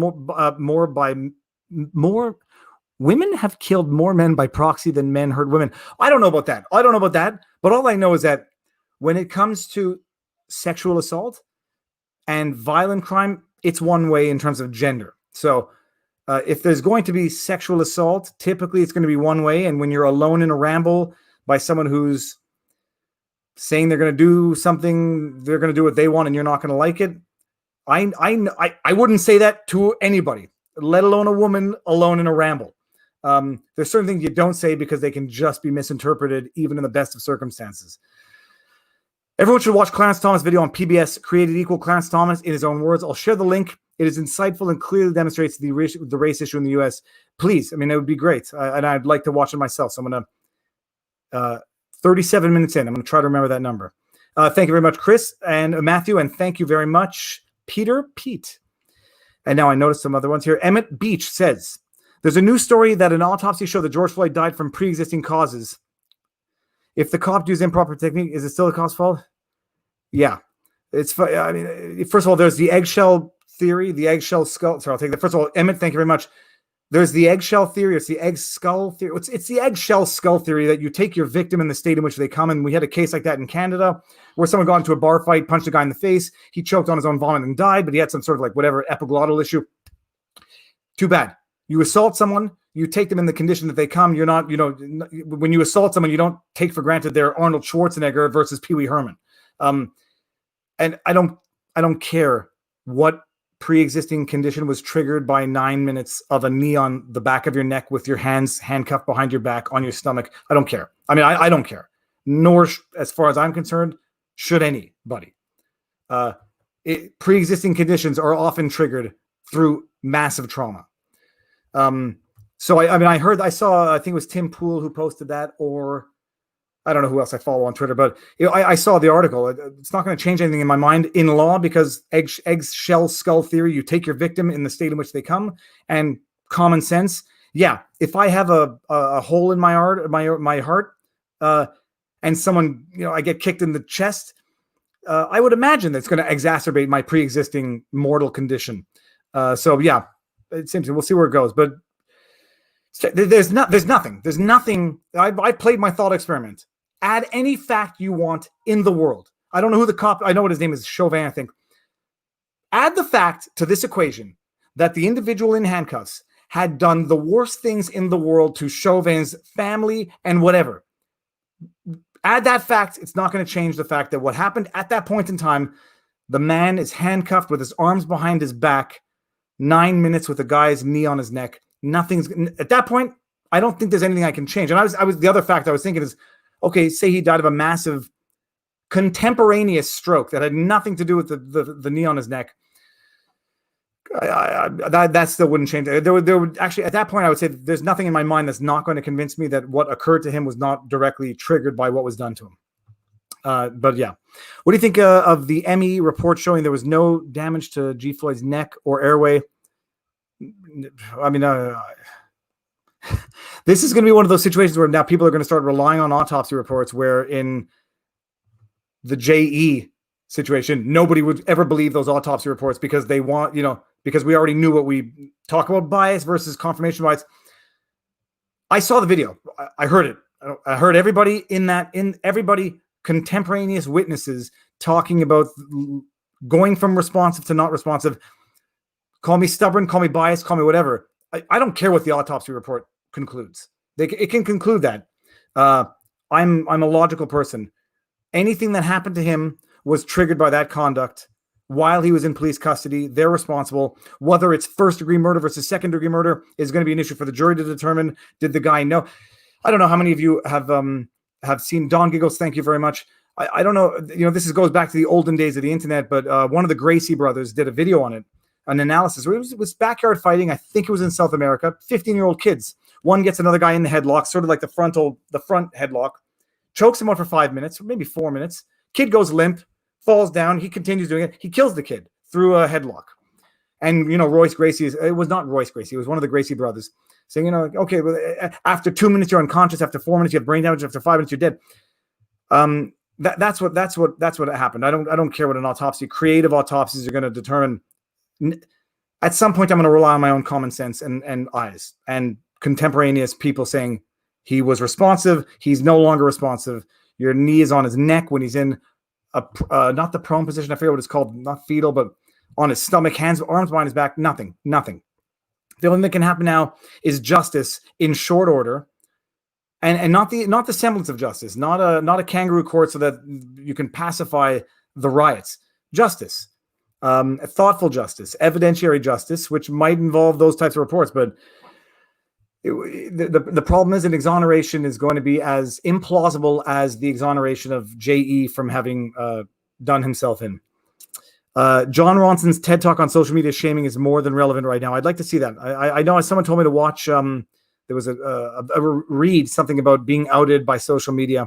women have killed more men by proxy than men hurt women. I don't know about that. But all I know is that when it comes to sexual assault and violent crime, it's one way in terms of gender. So if there's going to be sexual assault, typically it's going to be one way. And when you're alone in a ramble by someone who's saying they're going to do something, they're going to do what they want, and you're not going to like it, I wouldn't say that to anybody, let alone a woman alone in a ramble. There's certain things you don't say because they can just be misinterpreted, even in the best of circumstances. Everyone should watch Clarence Thomas' video on PBS, Created Equal, Clarence Thomas in his own words. I'll share the link. It is insightful and clearly demonstrates the race issue in the U.S. Please, I mean, it would be great. And I'd like to watch it myself. So I'm going to, 37 minutes in, I'm going to try to remember that number. Thank you very much, Chris and Matthew. And thank you very much, Pete. And now I noticed some other ones here. Emmett Beach says, there's a new story that an autopsy showed that George Floyd died from pre-existing causes. If the cop used improper technique, is it still the cop's fault? Yeah. I mean, first of all, there's the eggshell theory, the eggshell skull. Sorry, I'll take that. First of all, Emmett, thank you very much. There's the eggshell theory. It's the egg skull theory. It's the eggshell skull theory that you take your victim in the state in which they come. And we had a case like that in Canada where someone got into a bar fight, punched a guy in the face. He choked on his own vomit and died, but he had some sort of like whatever epiglottal issue. Too bad. You assault someone, you take them in the condition that they come. You're not, when you assault someone, you don't take for granted they're Arnold Schwarzenegger versus Pee Wee Herman. And I don't care what pre-existing condition was triggered by 9 minutes of a knee on the back of your neck with your hands handcuffed behind your back on your stomach. I don't care. I mean, I don't care. Nor, as far as I'm concerned, should anybody. Pre-existing conditions are often triggered through massive trauma. So I saw, I think it was Tim Pool who posted that, or I don't know who else I follow on Twitter, but I saw the article. It's not going to change anything in my mind in law because eggshell skull theory, you take your victim in the state in which they come, and common sense. Yeah, if I have a hole in my heart, and someone, I get kicked in the chest, I would imagine that's going to exacerbate my pre-existing mortal condition. So yeah, it seems we'll see where it goes, but there's nothing. I played my thought experiment. Add any fact you want in the world. I don't know who the cop, I know what his name is, Chauvin, I think. Add the fact to this equation that the individual in handcuffs had done the worst things in the world to Chauvin's family and whatever. Add that fact, it's not going to change the fact that what happened at that point in time, the man is handcuffed with his arms behind his back, 9 minutes with a guy's knee on his neck. Nothing's, at that point, I don't think there's anything I can change. And I was the other fact I was thinking is, okay, say he died of a massive contemporaneous stroke that had nothing to do with the knee on his neck. That still wouldn't change. There would actually, at that point, I would say there's nothing in my mind that's not going to convince me that what occurred to him was not directly triggered by what was done to him. But yeah, what do you think of the ME report showing there was no damage to G. Floyd's neck or airway? I mean, this is going to be one of those situations where now people are going to start relying on autopsy reports, where in the JE situation, nobody would ever believe those autopsy reports because they want, because we already knew what we talk about, bias versus confirmation bias. I saw the video. I heard it. I heard everybody everybody contemporaneous witnesses talking about going from responsive to not responsive. Call me stubborn, call me biased, call me whatever. I don't care what the autopsy report concludes. It can conclude that. I'm a logical person. Anything that happened to him was triggered by that conduct while he was in police custody. They're responsible. Whether it's first-degree murder versus second-degree murder is going to be an issue for the jury to determine. Did the guy know? I don't know how many of you have seen Don Giggles. Thank you very much. I don't know. This goes back to the olden days of the internet, but one of the Gracie brothers did a video on it, an analysis. It was backyard fighting. I think it was in South America. 15-year-old kids. One gets another guy in the headlock, sort of like the front headlock, chokes him out for 5 minutes, or maybe 4 minutes. Kid goes limp, falls down. He continues doing it. He kills the kid through a headlock. And, Royce Gracie, it was not Royce Gracie. It was one of the Gracie brothers saying, okay, well, after 2 minutes, you're unconscious. After 4 minutes, you have brain damage. After 5 minutes, you're dead. That's what happened. I don't care what an autopsy, creative autopsies are going to determine. At some point, I'm going to rely on my own common sense and eyes and contemporaneous people saying he was responsive. He's no longer responsive. Your knee is on his neck when he's in not the prone position. I forget what it's called. Not fetal, but on his stomach, arms behind his back. Nothing. The only thing that can happen now is justice in short order, and not the semblance of justice, not a kangaroo court so that you can pacify the riots. Justice, thoughtful justice, evidentiary justice, which might involve those types of reports, but. The problem is an exoneration is going to be as implausible as the exoneration of J.E. from having done himself in. John Ronson's TED Talk on social media shaming is more than relevant right now. I'd like to see that. I know someone told me to watch, there was a read something about being outed by social media.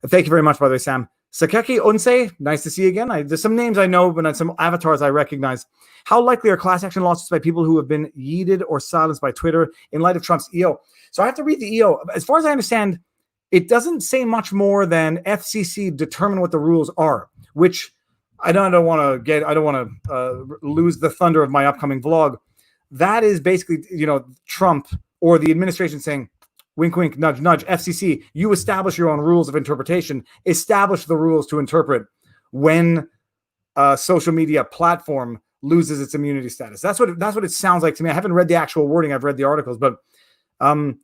Thank you very much, by the way, Sam. Sakeki Unse, nice to see you again. There's some names I know, but some avatars I recognize. How likely are class action lawsuits by people who have been yeeted or silenced by Twitter in light of Trump's EO? So I have to read the EO. As far as I understand, it doesn't say much more than FCC determine what the rules are, which I don't want to lose the thunder of my upcoming vlog. That is basically, Trump or the administration saying, wink, wink, nudge, nudge, FCC, you establish your own rules of interpretation, establish the rules to interpret when a social media platform loses its immunity status. That's what it sounds like to me. I haven't read the actual wording. I've read the articles, but then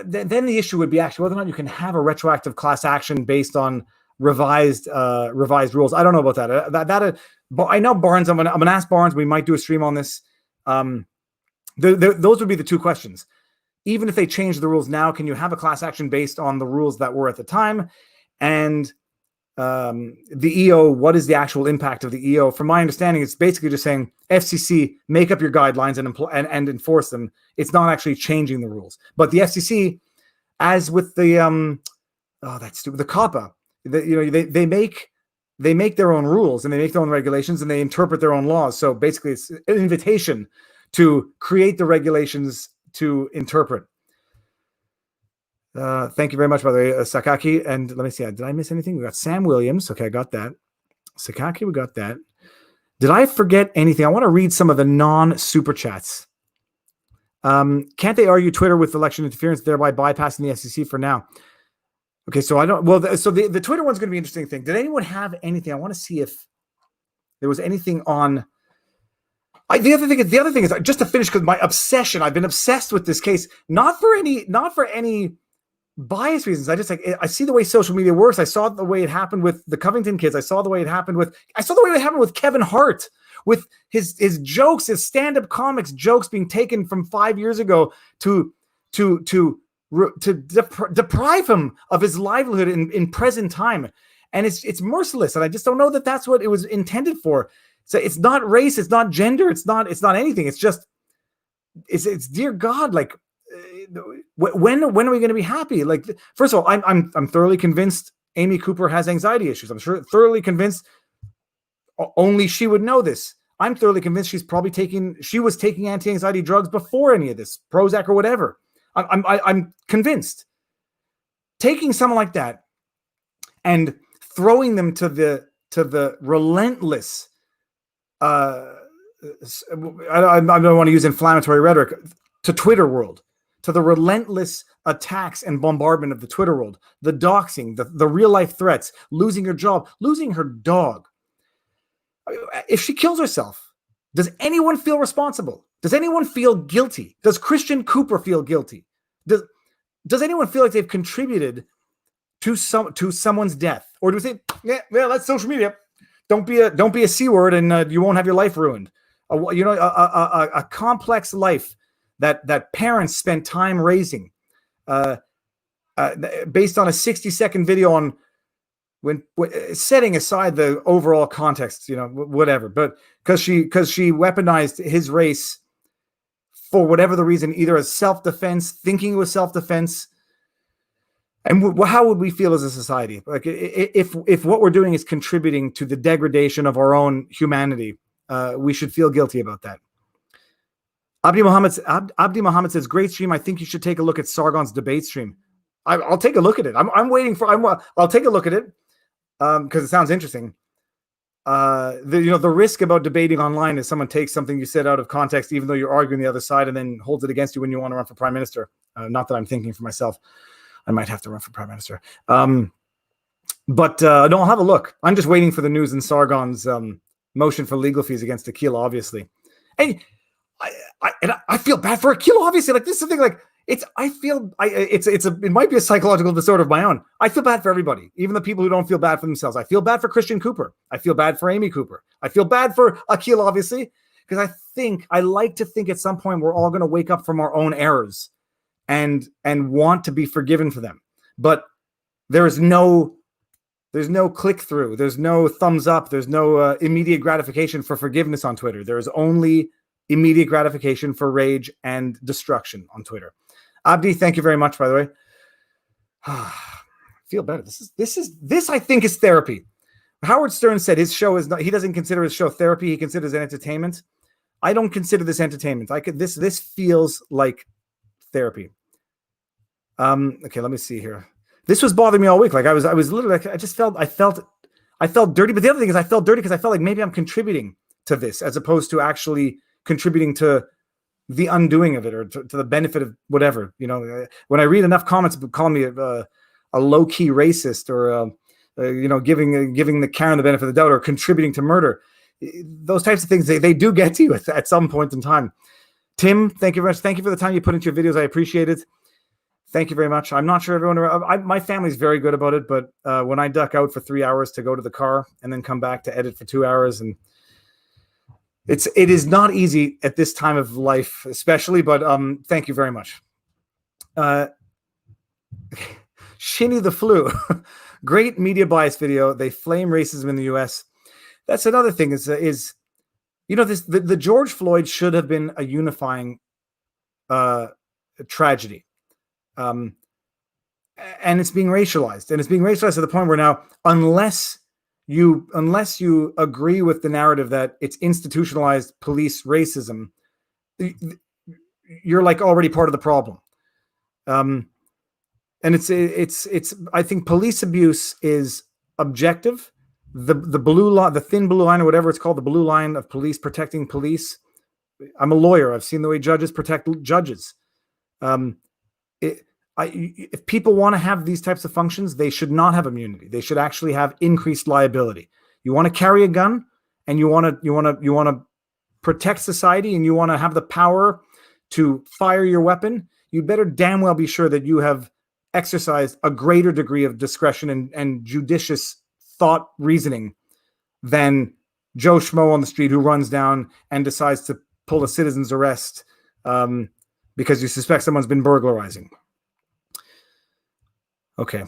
the issue would be actually whether or not you can have a retroactive class action based on revised rules. I don't know about that. But I know Barnes. I'm gonna ask Barnes. We might do a stream on this. Those would be the two questions. Even if they change the rules now, can you have a class action based on the rules that were at the time? And the EO, what is the actual impact of the EO? From my understanding, it's basically just saying, FCC, make up your guidelines and enforce them. It's not actually changing the rules. But the FCC, as with the the COPPA, they make their own rules and they make their own regulations and they interpret their own laws. So basically, it's an invitation to create the regulations to interpret. Thank you very much, by the way, Sakaki. And let me see, did I miss anything? We got Sam Williams. Okay, I got that. Sakaki, we got that. Did I forget anything? I want to read some of the non-super chats. Can't they argue Twitter with election interference, thereby bypassing the FCC for now? Okay, so I don't. Well, so the Twitter one's going to be an interesting thing. Did anyone have anything? I want to see if there was anything on. The other thing is just to finish, because my obsession. I've been obsessed with this case, not for any bias reasons. I see the way social media works. I saw the way it happened with the Covington kids. I saw the way it happened with Kevin Hart, with his jokes, his stand-up comics jokes being taken from 5 years ago to deprive him of his livelihood in present time. And it's merciless. And I just don't know that that's what it was intended for. So it's not race, it's not gender, it's not anything. It's just, it's dear God, like, when are we going to be happy? Like, first of all, I'm thoroughly convinced Amy Cooper has anxiety issues. I'm thoroughly convinced only she would know this. I'm thoroughly convinced she was taking anti-anxiety drugs before any of this, Prozac or whatever. I'm convinced. Taking someone like that and throwing them to the relentless, I don't want to use inflammatory rhetoric, to Twitter world, to the relentless attacks and bombardment of the Twitter world, the doxing, the real life threats, losing her job, losing her dog. If she kills herself, does anyone feel responsible? Does anyone feel guilty? Does Christian Cooper feel guilty? Does anyone feel like they've contributed to someone's death? Or do we say, yeah, well, that's social media. Don't be a C word and you won't have your life ruined. A complex life that parents spent time raising, based on a 60-second video on when setting aside the overall context, whatever, but because she weaponized his race for whatever the reason, either as self-defense, thinking it was self-defense. And how would we feel as a society? Like if what we're doing is contributing to the degradation of our own humanity, we should feel guilty about that. Abdi Muhammad says, great stream. I think you should take a look at Sargon's debate stream. I'll take a look at it. I'm waiting for, I'll take a look at it. Because it sounds interesting. The risk about debating online is someone takes something you said out of context, even though you're arguing the other side, and then holds it against you when you want to run for prime minister. Not that I'm thinking for myself. I might have to run for prime minister. But no, I'll have a look. I'm just waiting for the news in Sargon's motion for legal fees against Aquila, obviously. And I feel bad for Aquila, obviously. Like, this is something like, it might be a psychological disorder of my own. I feel bad for everybody, even the people who don't feel bad for themselves. I feel bad for Christian Cooper. I feel bad for Amy Cooper. I feel bad for Akil, obviously, because I like to think at some point we're all going to wake up from our own errors and want to be forgiven for them. But there's no click through. There's no thumbs up. There's no immediate gratification for forgiveness on Twitter. There is only immediate gratification for rage and destruction on Twitter. Abdi, thank you very much, by the way. I feel better. This I think is therapy. Howard Stern said his show is not, he doesn't consider his show therapy. He considers it entertainment. I don't consider this entertainment. This feels like therapy. Okay, let me see here. This was bothering me all week. Like I was literally like, I felt dirty. But the other thing is I felt dirty because I felt like maybe I'm contributing to this as opposed to actually contributing to the undoing of it or to the benefit of whatever. When I read enough comments calling me a low-key racist or giving the Karen the benefit of the doubt or contributing to murder, those types of things, they do get to you at some point in time. Tim, thank you very much. Thank you for the time you put into your videos. I appreciate it. Thank you very much. I'm not sure everyone, my family's very good about it, but when I duck out for 3 hours to go to the car and then come back to edit for 2 hours, and it is not easy at this time of life, especially, but thank you very much. Shinny the Flu. Great media bias video. They flame racism in the US. That's another thing the George Floyd should have been a unifying tragedy. And it's being racialized. And it's being racialized to the point where now, unless you agree with the narrative that it's institutionalized police racism, you're like already part of the problem. And it's I think police abuse is objective. The blue line, the thin blue line, or whatever it's called, the blue line of police protecting police. I'm a lawyer. I've seen the way judges protect judges. If people want to have these types of functions, they should not have immunity. They should actually have increased liability. You want to carry a gun and you want to protect society and you want to have the power to fire your weapon, you better damn well be sure that you have exercised a greater degree of discretion and judicious thought reasoning than Joe Schmo on the street who runs down and decides to pull a citizen's arrest because you suspect someone's been burglarizing. Okay.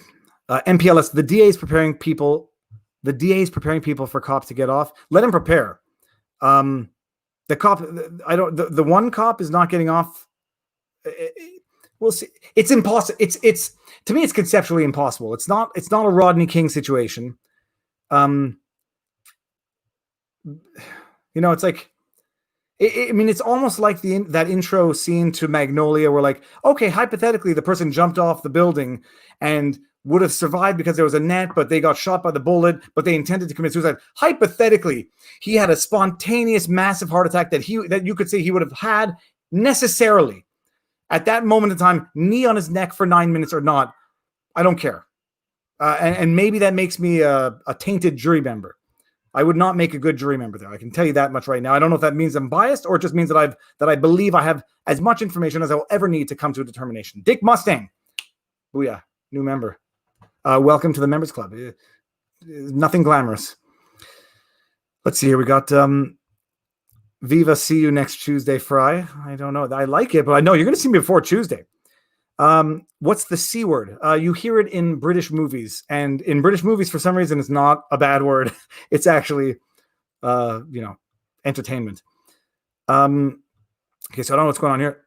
MPLS, the DA is preparing people for cops to get off. Let him prepare. The cop, the one cop is not getting off. we'll see. It's impossible. It's to me, it's conceptually impossible. It's not a Rodney King situation. It's like, I mean, it's almost like that intro scene to Magnolia where, like, okay, hypothetically, the person jumped off the building and would have survived because there was a net, but they got shot by the bullet, but they intended to commit suicide. Hypothetically, he had a spontaneous, massive heart attack that you could say he would have had necessarily at that moment in time, knee on his neck for 9 minutes or not. I don't care. And maybe that makes me a tainted jury member. I would not make a good jury member there. I can tell you that much right now. I don't know if that means I'm biased or it just means that I believe I have as much information as I will ever need to come to a determination. Dick Mustang. Booyah. New member. Welcome to the members club. Nothing glamorous. Let's see here. We got Viva, see you next Tuesday, Fry. I don't know. I like it, but I know you're going to see me before Tuesday. What's the C word? You hear it in British movies, and in British movies, for some reason, it's not a bad word. It's actually, entertainment. Okay, so I don't know what's going on here.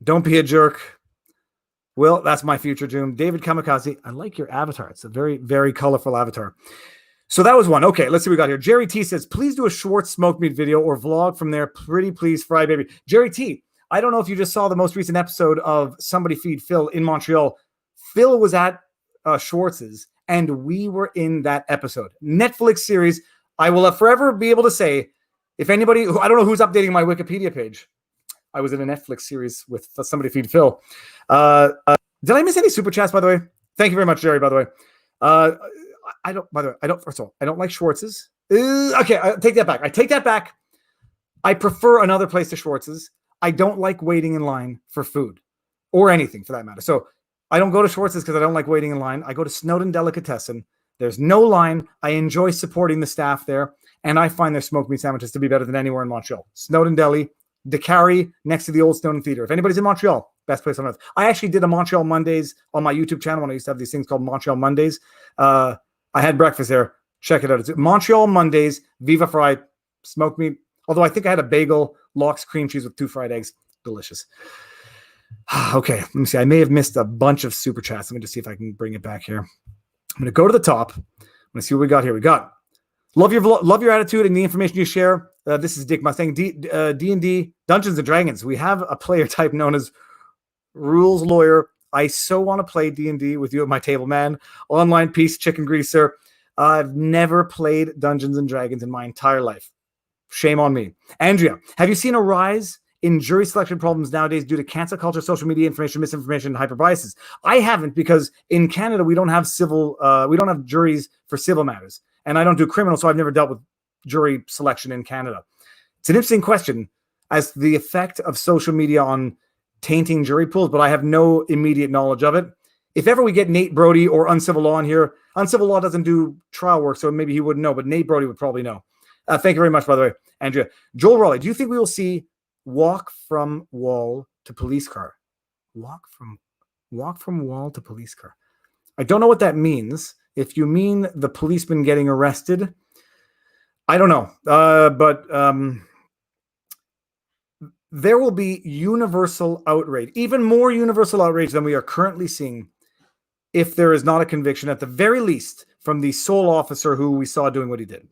Don't be a jerk. Will, that's my future doom. David Kamikaze, I like your avatar. It's a very, very colorful avatar. So that was one. Okay, let's see what we got here. Jerry T says, please do a Schwartz smoke meat video or vlog from there. Pretty please, Fry baby. Jerry T, I don't know if you just saw the most recent episode of Somebody Feed Phil in Montreal. Phil was at Schwartz's, and we were in that episode. Netflix series. I will forever be able to say, if anybody, I don't know who's updating my Wikipedia page. I was in a Netflix series with Somebody Feed Phil. Did I miss any super chats, by the way? Thank you very much, Jerry, by the way. First of all, I don't like Schwartz's. Okay, I take that back. I prefer another place to Schwartz's. I don't like waiting in line for food or anything for that matter. So I don't go to Schwartz's because I don't like waiting in line. I go to Snowden Delicatessen. There's no line. I enjoy supporting the staff there, and I find their smoked meat sandwiches to be better than anywhere in Montreal. Snowden Deli, DeCarry, next to the old Snowden Theater. If anybody's in Montreal, best place on earth. I actually did a Montreal Mondays on my YouTube channel when I used to have these things called Montreal Mondays. I had breakfast there. Check it out. It's Montreal Mondays, Viva Fried, smoked meat. Although I think I had a bagel, lox, cream cheese with 2 fried eggs. Delicious. Okay, let me see. I may have missed a bunch of super chats. Let me just see if I can bring it back here. I'm going to go to the top. I'm going to see what we got here. We got love your attitude and the information you share. This is Dick Mustang. D&D, Dungeons & Dragons. We have a player type known as Rules Lawyer. I so want to play D&D with you at my table, man. Online piece, chicken greaser. I've never played Dungeons & Dragons in my entire life. Shame on me. Andrea, have you seen a rise in jury selection problems nowadays due to cancel culture, social media information, misinformation, and hyper biases? I haven't, because in Canada we don't have juries for civil matters, and I don't do criminal, so I've never dealt with jury selection in Canada. It's an interesting question as to the effect of social media on tainting jury pools, but I have no immediate knowledge of it. If ever we get Nate Brody or Uncivil Law in here, Uncivil Law doesn't do trial work, so maybe he wouldn't know, but Nate Brody would probably know. Thank you very much, by the way, Andrea. Joel Raleigh, do you think we will see walk from wall to police car? Walk from wall to police car. I don't know what that means. If you mean the policeman getting arrested, I don't know. But there will be universal outrage, even more universal outrage than we are currently seeing, if there is not a conviction, at the very least, from the sole officer who we saw doing what he did.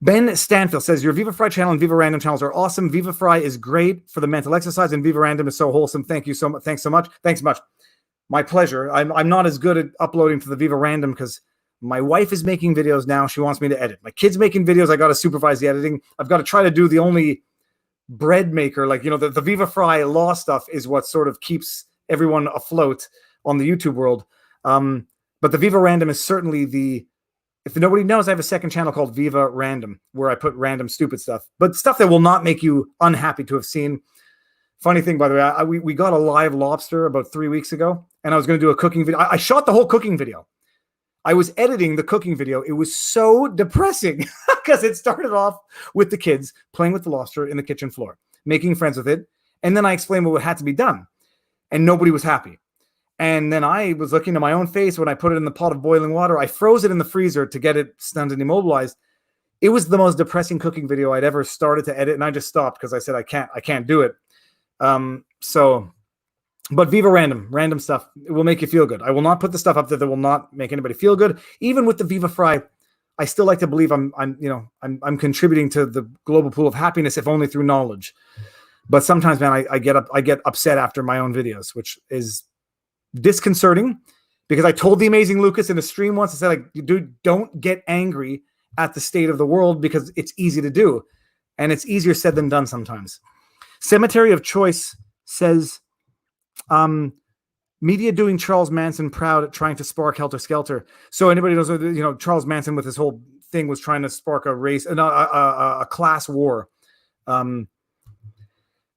Ben Stanfield says, your Viva Fry channel and Viva Random channels are awesome. Viva Fry is great for the mental exercise, and Viva Random is so wholesome. Thank you so much. Thanks so much. Thanks so much. My pleasure. I'm not as good at uploading to the Viva Random because my wife is making videos now. She wants me to edit. My kid's making videos. I got to supervise the editing. I've got to try to do the only bread maker. Like, the Viva Fry law stuff is what sort of keeps everyone afloat on the YouTube world. But the Viva Random is certainly if nobody knows, I have a second channel called Viva Random where I put random stupid stuff, but stuff that will not make you unhappy to have seen. Funny thing, by the way, we got a live lobster about 3 weeks ago, and I was going to do a cooking video. I shot the whole cooking video. I was editing the cooking video. It was so depressing because it started off with the kids playing with the lobster in the kitchen floor, making friends with it. And then I explained what had to be done, and nobody was happy. And then I was looking at my own face when I put it in the pot of boiling water. I froze it in the freezer to get it stunned and immobilized. It was the most depressing cooking video I'd ever started to edit, and I just stopped because I said I can't do it. So But Viva random stuff. It will make you feel good. I will not put the stuff up there that will not make anybody feel good. Even with the Viva Fry, I still like to believe I'm contributing to the global pool of happiness, if only through knowledge. But sometimes, man, I get upset after my own videos, which is disconcerting, because I told the amazing Lucas in a stream once, I said, like, dude, don't get angry at the state of the world, because it's easy to do, and it's easier said than done sometimes. Cemetery of Choice says, media doing Charles Manson proud at trying to spark Helter Skelter. So anybody knows, Charles Manson with his whole thing was trying to spark a race, a class war.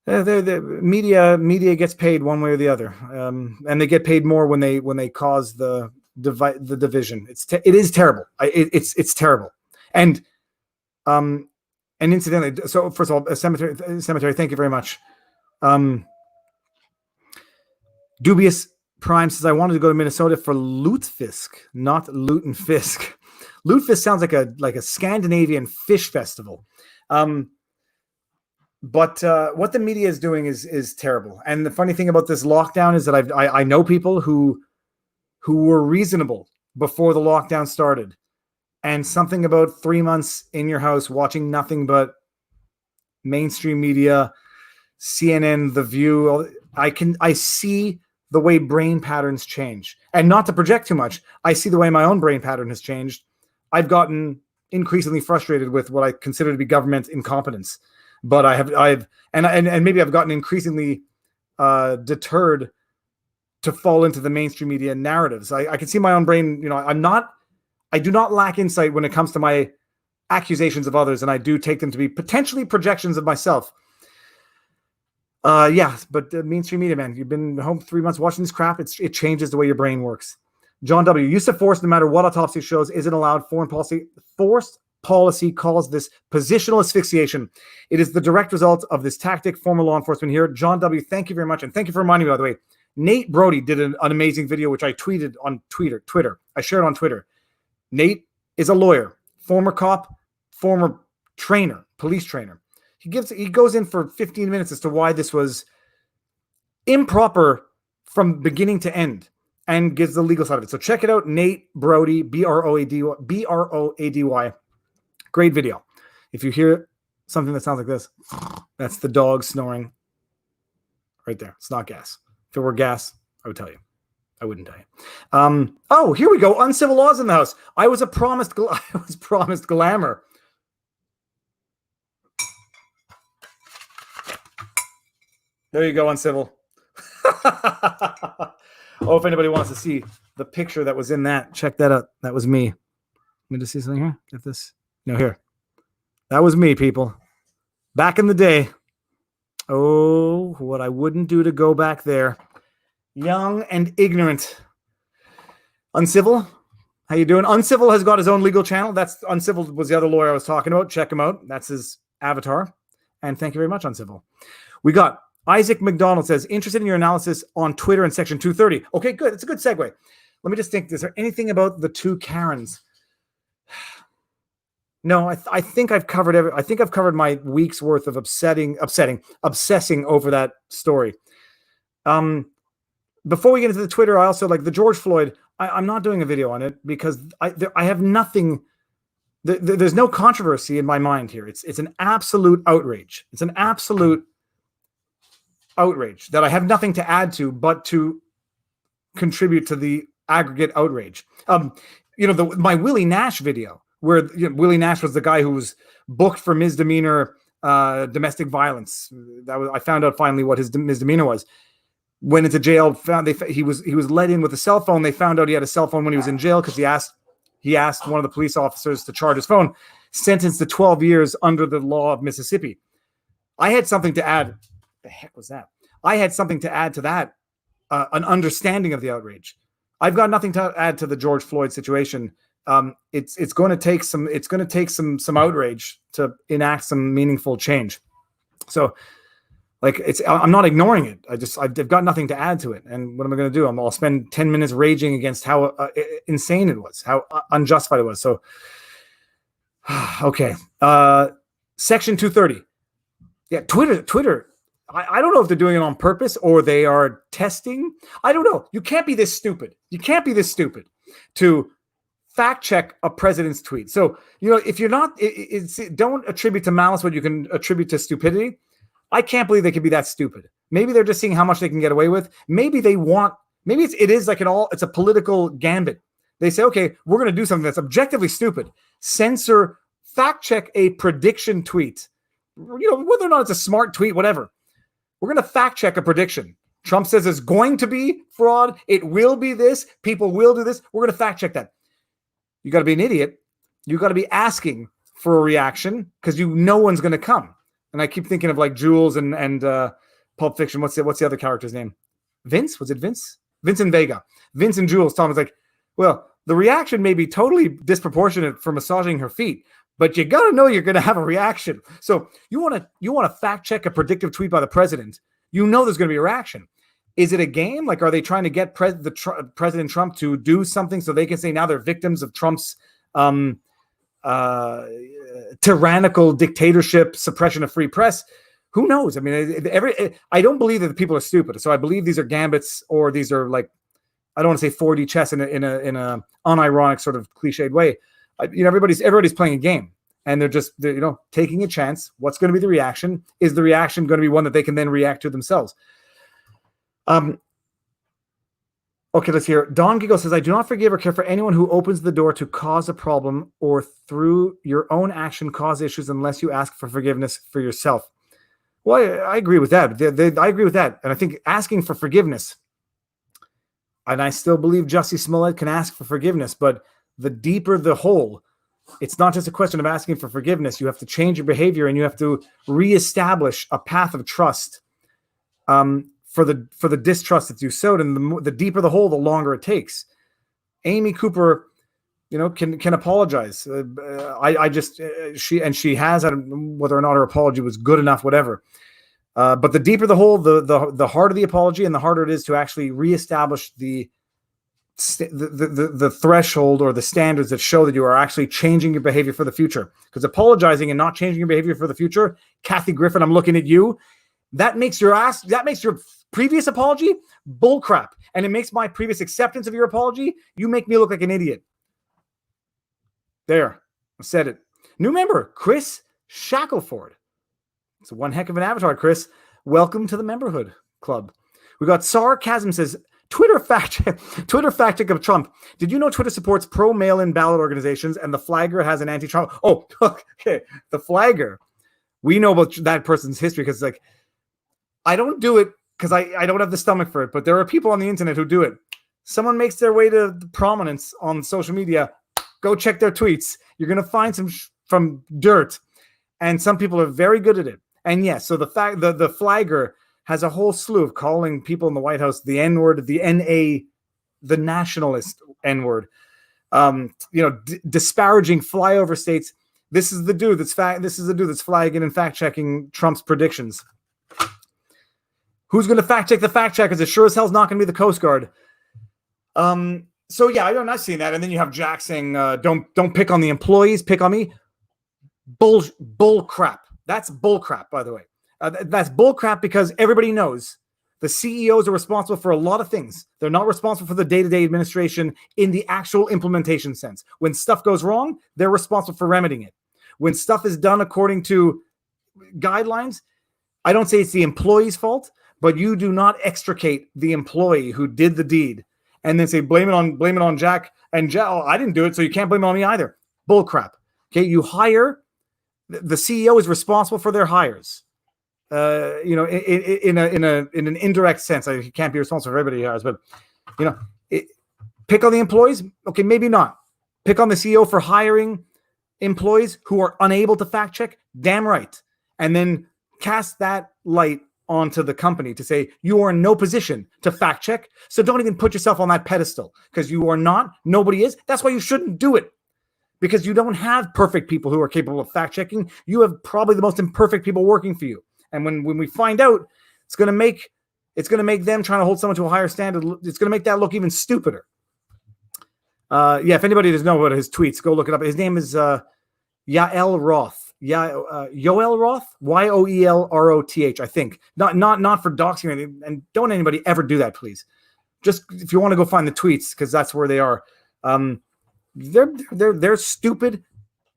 The media gets paid one way or the other, and they get paid more when they cause the division. It is terrible. It's terrible. And incidentally, so first of all, cemetery. Thank you very much. Dubious Prime says, I wanted to go to Minnesota for Lutefisk, not Luton Fisk. Lutefisk sounds like a Scandinavian fish festival. But what the media is doing is terrible. And the funny thing about this lockdown is that I know people who were reasonable before the lockdown started, and something about 3 months in your house watching nothing but mainstream media, CNN, The View. I see the way brain patterns change. And not to project too much, I see the way my own brain pattern has changed. I've gotten increasingly frustrated with what I consider to be government incompetence. But I've maybe I've gotten increasingly deterred to fall into the mainstream media narratives. I can see my own brain. I do not lack insight when it comes to my accusations of others, and I do take them to be potentially projections of myself. But mainstream media, man, you've been home 3 months watching this crap. It changes the way your brain works. John W. Use of force, no matter what autopsy shows, isn't allowed. Foreign policy calls this positional asphyxiation. It is the direct result of this tactic. Former law enforcement here. John W., thank you very much. And thank you for reminding me, by the way. Nate Brody did an amazing video, which I tweeted on Twitter. I shared on Twitter. Nate is a lawyer, former cop, former trainer, police trainer. He goes in for 15 minutes as to why this was improper from beginning to end, and gives the legal side of it. So check it out, Nate Brody, Brody. Great video. If you hear something that sounds like this, that's the dog snoring right there. It's not gas. If it were gas, I would tell you. I wouldn't tell you. Oh, here we go. Uncivil laws in the house. I was promised glamour. There you go, Uncivil. Oh, if anybody wants to see the picture that was in that, check that out. That was me. Let me just see something here. Get this. No, here. That was me, people. Back in the day. Oh, what I wouldn't do to go back there. Young and ignorant. Uncivil, how you doing? Uncivil has got his own legal channel. That's Uncivil was the other lawyer I was talking about. Check him out. That's his avatar. And thank you very much, Uncivil. We got Isaac McDonald says, interested in your analysis on Twitter in section 230. Okay, good. It's a good segue. Let me just think. Is there anything about the two Karens? No, I think I've covered I think I've covered my week's worth of obsessing over that story. Before we get into the Twitter, I also like the George Floyd. I'm not doing a video on it because I have nothing. There's no controversy in my mind here. It's an absolute outrage. It's an absolute outrage that I have nothing to add to, but to contribute to the aggregate outrage. My Willie Nash video, where Willie Nash was the guy who was booked for misdemeanor domestic violence. I found out finally what his misdemeanor was. Went into jail. He was let in with a cell phone. They found out he had a cell phone when he was in jail because he asked one of the police officers to charge his phone. Sentenced to 12 years under the law of Mississippi. I had something to add. The heck was that? I had something to add to that. An understanding of the outrage. I've got nothing to add to the George Floyd situation. It's going to take some outrage to enact some meaningful change. So, I'm not ignoring it. I've got nothing to add to it. And what am I going to do? I'll spend 10 minutes raging against how insane it was, how unjustified it was. So, okay. Section 230. Yeah, Twitter. I don't know if they're doing it on purpose or they are testing. I don't know. You can't be this stupid. You can't be this stupid to fact check a president's tweet. So, if you're not, don't attribute to malice what you can attribute to stupidity. I can't believe they could be that stupid. Maybe they're just seeing how much they can get away with. Maybe it is like it's a political gambit. They say, okay, we're going to do something that's objectively stupid. Fact check a prediction tweet. Whether or not it's a smart tweet, whatever. We're going to fact check a prediction. Trump says it's going to be fraud. It will be this. People will do this. We're going to fact check that. You got to be an idiot. You got to be asking for a reaction because no one's going to come. And I keep thinking of like Jules and Pulp Fiction. What's the other character's name? Vince? Was it Vince? Vincent Vega. Vince and Jules. Tom was like, well, the reaction may be totally disproportionate for massaging her feet, but you got to know you're going to have a reaction. So you want to fact check a predictive tweet by the president. There's going to be a reaction. Is it a game? Like, are they trying to get President Trump to do something so they can say now they're victims of Trump's tyrannical dictatorship, suppression of free press? Who knows? I mean, I don't believe that the people are stupid. So I believe these are gambits, or these are like, I don't want to say 4D chess in a unironic sort of cliched way. Everybody's playing a game, and they're taking a chance. What's going to be the reaction? Is the reaction going to be one that they can then react to themselves? Okay, let's hear. Don Giggle says, I do not forgive or care for anyone who opens the door to cause a problem or through your own action cause issues unless you ask for forgiveness for yourself. Well, I agree with that. I agree with that. And I think asking for forgiveness, and I still believe Jussie Smollett can ask for forgiveness, but the deeper the hole, it's not just a question of asking for forgiveness. You have to change your behavior, and you have to reestablish a path of trust for the distrust that you sowed. And the deeper the hole, the longer it takes. Amy Cooper, can apologize. She has, whether or not her apology was good enough, whatever. But the deeper the hole, the harder the apology, and the harder it is to actually reestablish the threshold or the standards that show that you are actually changing your behavior for the future. Because apologizing and not changing your behavior for the future, Kathy Griffin, I'm looking at you. That makes your previous apology bullcrap, and it makes my previous acceptance of your apology. You make me look like an idiot. There, I said it. New member, Chris Shackelford. It's one heck of an avatar, Chris. Welcome to the memberhood club. We got Sarcasm says, Twitter fact check of Trump. Did you know Twitter supports pro mail-in ballot organizations and the Flagger has an anti-Trump? Oh, okay. The Flagger. We know about that person's history because I don't do it because I don't have the stomach for it, but there are people on the internet who do it. Someone makes their way to prominence on social media. Go check their tweets. You're going to find some from dirt, and some people are very good at it. And yes, so the Flagger has a whole slew of calling people in the White House the N-word, the N-A, the nationalist N-word, disparaging flyover states. This is the dude that's flagging and fact checking Trump's predictions. Who's going to fact check the fact checkers? It sure as hell's not going to be the Coast Guard. So yeah, I'm not seeing that. And then you have Jack saying, "Don't pick on the employees, pick on me." Bull crap. That's bull crap, by the way. That's bull crap because everybody knows the CEOs are responsible for a lot of things. They're not responsible for the day-to-day administration in the actual implementation sense. When stuff goes wrong, they're responsible for remedying it. When stuff is done according to guidelines, I don't say it's the employee's fault, but you do not extricate the employee who did the deed and then say, blame it on Jack. And Jack, I didn't do it, so you can't blame it on me either. Bull crap. Okay, you hire. The CEO is responsible for their hires. In an indirect sense, he can't be responsible for everybody he hires, but pick on the employees. Okay, maybe not. Pick on the CEO for hiring employees who are unable to fact check. Damn right. And then cast that light onto the company to say you are in no position to fact check. So don't even put yourself on that pedestal because you are not. Nobody is. That's why you shouldn't do it. Because you don't have perfect people who are capable of fact checking. You have probably the most imperfect people working for you. And when we find out, it's going to make them trying to hold someone to a higher standard. It's going to make that look even stupider. If anybody doesn't know about his tweets, go look it up. His name is Yael Roth. Yoel Roth, Yoelroth, I think. Not for doxing or anything, and don't anybody ever do that, please. Just if you want to go find the tweets, because that's where they are. They're stupid,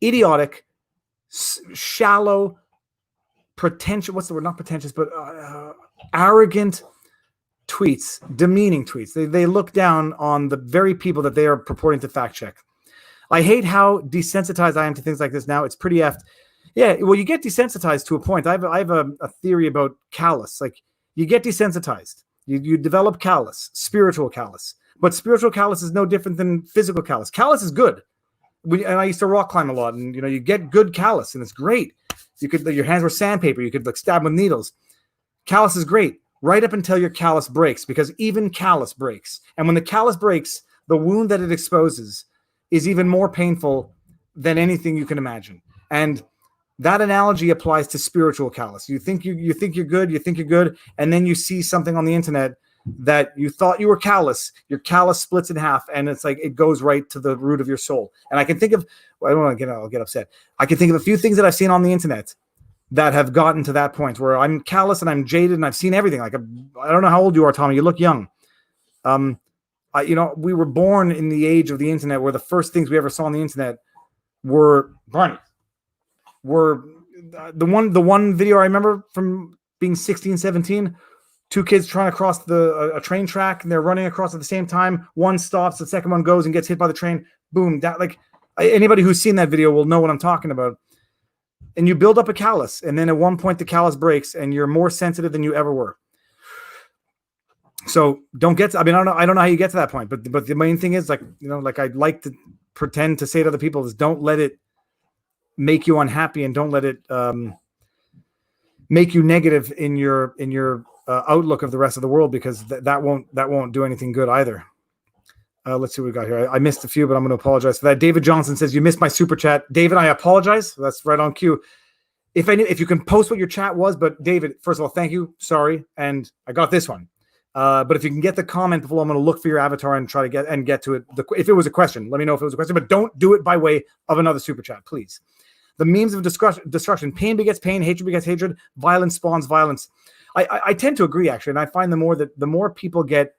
idiotic, shallow, pretentious. What's the word? Not pretentious, but arrogant tweets, demeaning tweets. They look down on the very people that they are purporting to fact check. I hate how desensitized I am to things like this now. It's pretty effed. Yeah, well, you get desensitized to a point. I have a theory about callous. Like, you get desensitized. You develop callous, spiritual callous. But spiritual callous is no different than physical callous. Callous is good. And I used to rock climb a lot, and you get good callous, and it's great. Your hands were sandpaper. You could stab with needles. Callous is great, right up until your callus breaks, because even callus breaks. And when the callus breaks, the wound that it exposes is even more painful than anything you can imagine. And that analogy applies to spiritual callus. You think you're good, and then you see something on the internet that you thought you were callous. Your callus splits in half, and it's like it goes right to the root of your soul. And I can think of, I don't want to I'll get upset. I can think of a few things that I've seen on the internet that have gotten to that point where I'm callous and I'm jaded and I've seen everything. Like, I don't know how old you are, Tommy. You look young. We were born in the age of the internet, where the first things we ever saw on the internet were the one video I remember from being 16, 17, two kids trying to cross a train track, and they're running across at the same time. One stops, the second one goes and gets hit by the train. Boom. Anybody who's seen that video will know what I'm talking about. And you build up a callus, and then at one point the callus breaks, and you're more sensitive than you ever were. So don't get. I don't know how you get to that point, but the main thing is, like I'd like to pretend to say to other people, is don't let it make you unhappy, and don't let it make you negative in your outlook of the rest of the world, because that won't do anything good either. Let's see what we got here. I missed a few, but I'm going to apologize for that. David Johnson says, you missed my super chat. David, I apologize. That's right on cue. If you can post what your chat was, but David, first of all, thank you. Sorry. And I got this one. But if you can get the comment below, I'm going to look for your avatar and try to get to it. If it was a question, let me know if it was a question, but don't do it by way of another super chat, please. The memes of destruction, pain begets pain, hatred begets hatred, violence spawns violence. I tend to agree, actually. And I find the more people get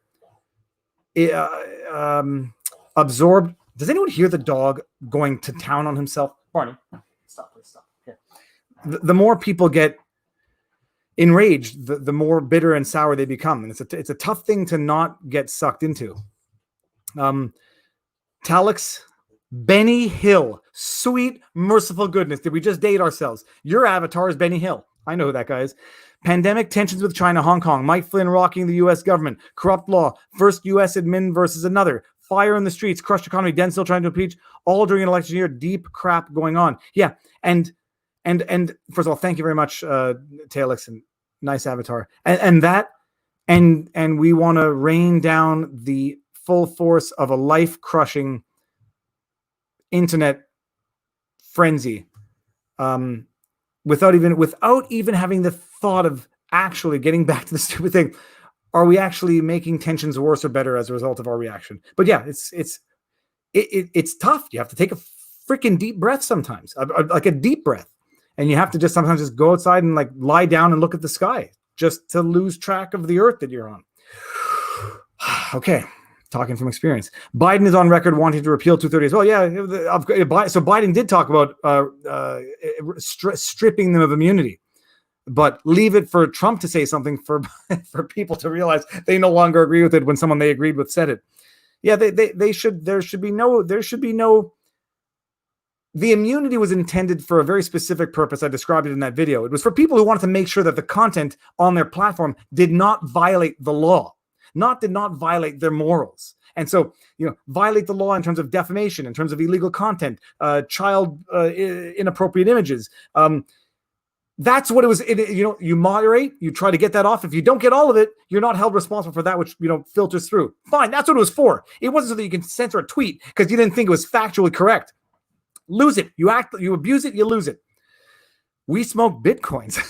absorbed. Does anyone hear the dog going to town on himself? Barney, stop, please stop. Here. The more people get enraged, the more bitter and sour they become, and it's a tough thing to not get sucked into. Talix, Benny Hill, sweet merciful goodness, did we just date ourselves? Your avatar is Benny Hill. I know who that guy is. Pandemic, tensions with China, Hong Kong, Mike Flynn rocking the U.S. government, corrupt law, first U.S. admin versus another, fire in the streets, crushed economy, Denzel trying to impeach, all during an election year, deep crap going on. Yeah, and first of all, thank you very much, Talix, and nice avatar. And we want to rain down the full force of a life-crushing internet frenzy. Without even having the thought of actually getting back to the stupid thing. Are we actually making tensions worse or better as a result of our reaction? But yeah, it's tough. You have to take a freaking deep breath sometimes, like a deep breath. And you have to sometimes just go outside and like lie down and look at the sky just to lose track of the earth that you're on. Okay. Talking from experience. Biden is on record wanting to repeal 230 as well. Yeah. So Biden did talk about stripping them of immunity, but leave it for Trump to say something for people to realize they no longer agree with it when someone they agreed with said it. Yeah, there should be no. The immunity was intended for a very specific purpose. I described it in that video. It was for people who wanted to make sure that the content on their platform did not violate the law. Did not violate their morals. And so, violate the law in terms of defamation, in terms of illegal content, child inappropriate images. That's what it was. You moderate, you try to get that off. If you don't get all of it, you're not held responsible for that which filters through. Fine, that's what it was for. It wasn't so that you can censor a tweet because you didn't think it was factually correct. Lose it. You abuse it, you lose it. We smoke Bitcoins.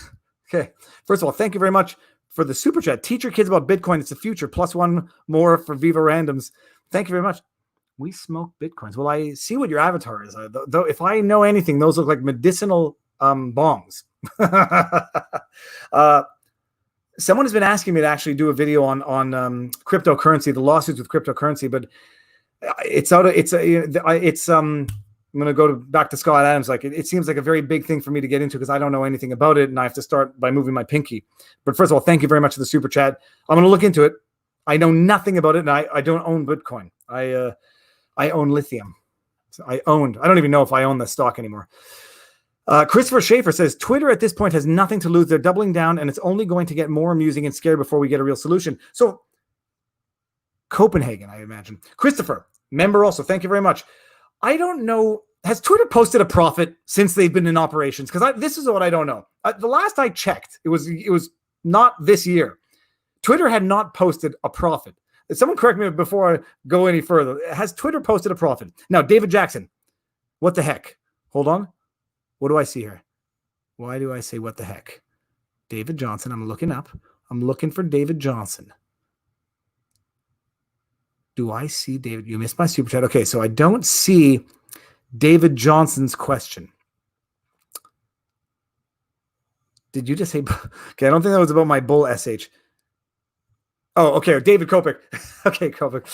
Okay. First of all, thank you very much for the super chat. Teach your kids about Bitcoin. It's the future. Plus one more for Viva Randoms. Thank you very much. We smoke Bitcoins. Well, I see what your avatar is. Though, if I know anything, those look like medicinal bongs. Someone has been asking me to actually do a video on cryptocurrency, the lawsuits with cryptocurrency, but I'm going to go back to Scott Adams. Like it seems like a very big thing for me to get into because I don't know anything about it, and I have to start by moving my pinky. But first of all, thank you very much for the super chat. I'm going to look into it. I know nothing about it, and I don't own Bitcoin. I own lithium. So I don't even know if I own the stock anymore. Christopher Schaefer says, Twitter at this point has nothing to lose. They're doubling down, and it's only going to get more amusing and scary before we get a real solution. So, Copenhagen, I imagine. Christopher, member also, thank you very much. I don't know, has Twitter posted a profit since they've been in operations? Because this is what I don't know. The last I checked, it was not this year. Twitter had not posted a profit. Someone correct me before I go any further. Has Twitter posted a profit? Now, David Jackson, what the heck? Hold on. What do I see here? Why do I say what the heck? David Johnson. I'm looking up. I'm looking for David Johnson. Do I see David? You missed my super chat. Okay, so I don't see David Johnson's question. Did you just say? Okay, I don't think that was about my bull SH. Oh, okay, David Kopik. Okay, Kopik.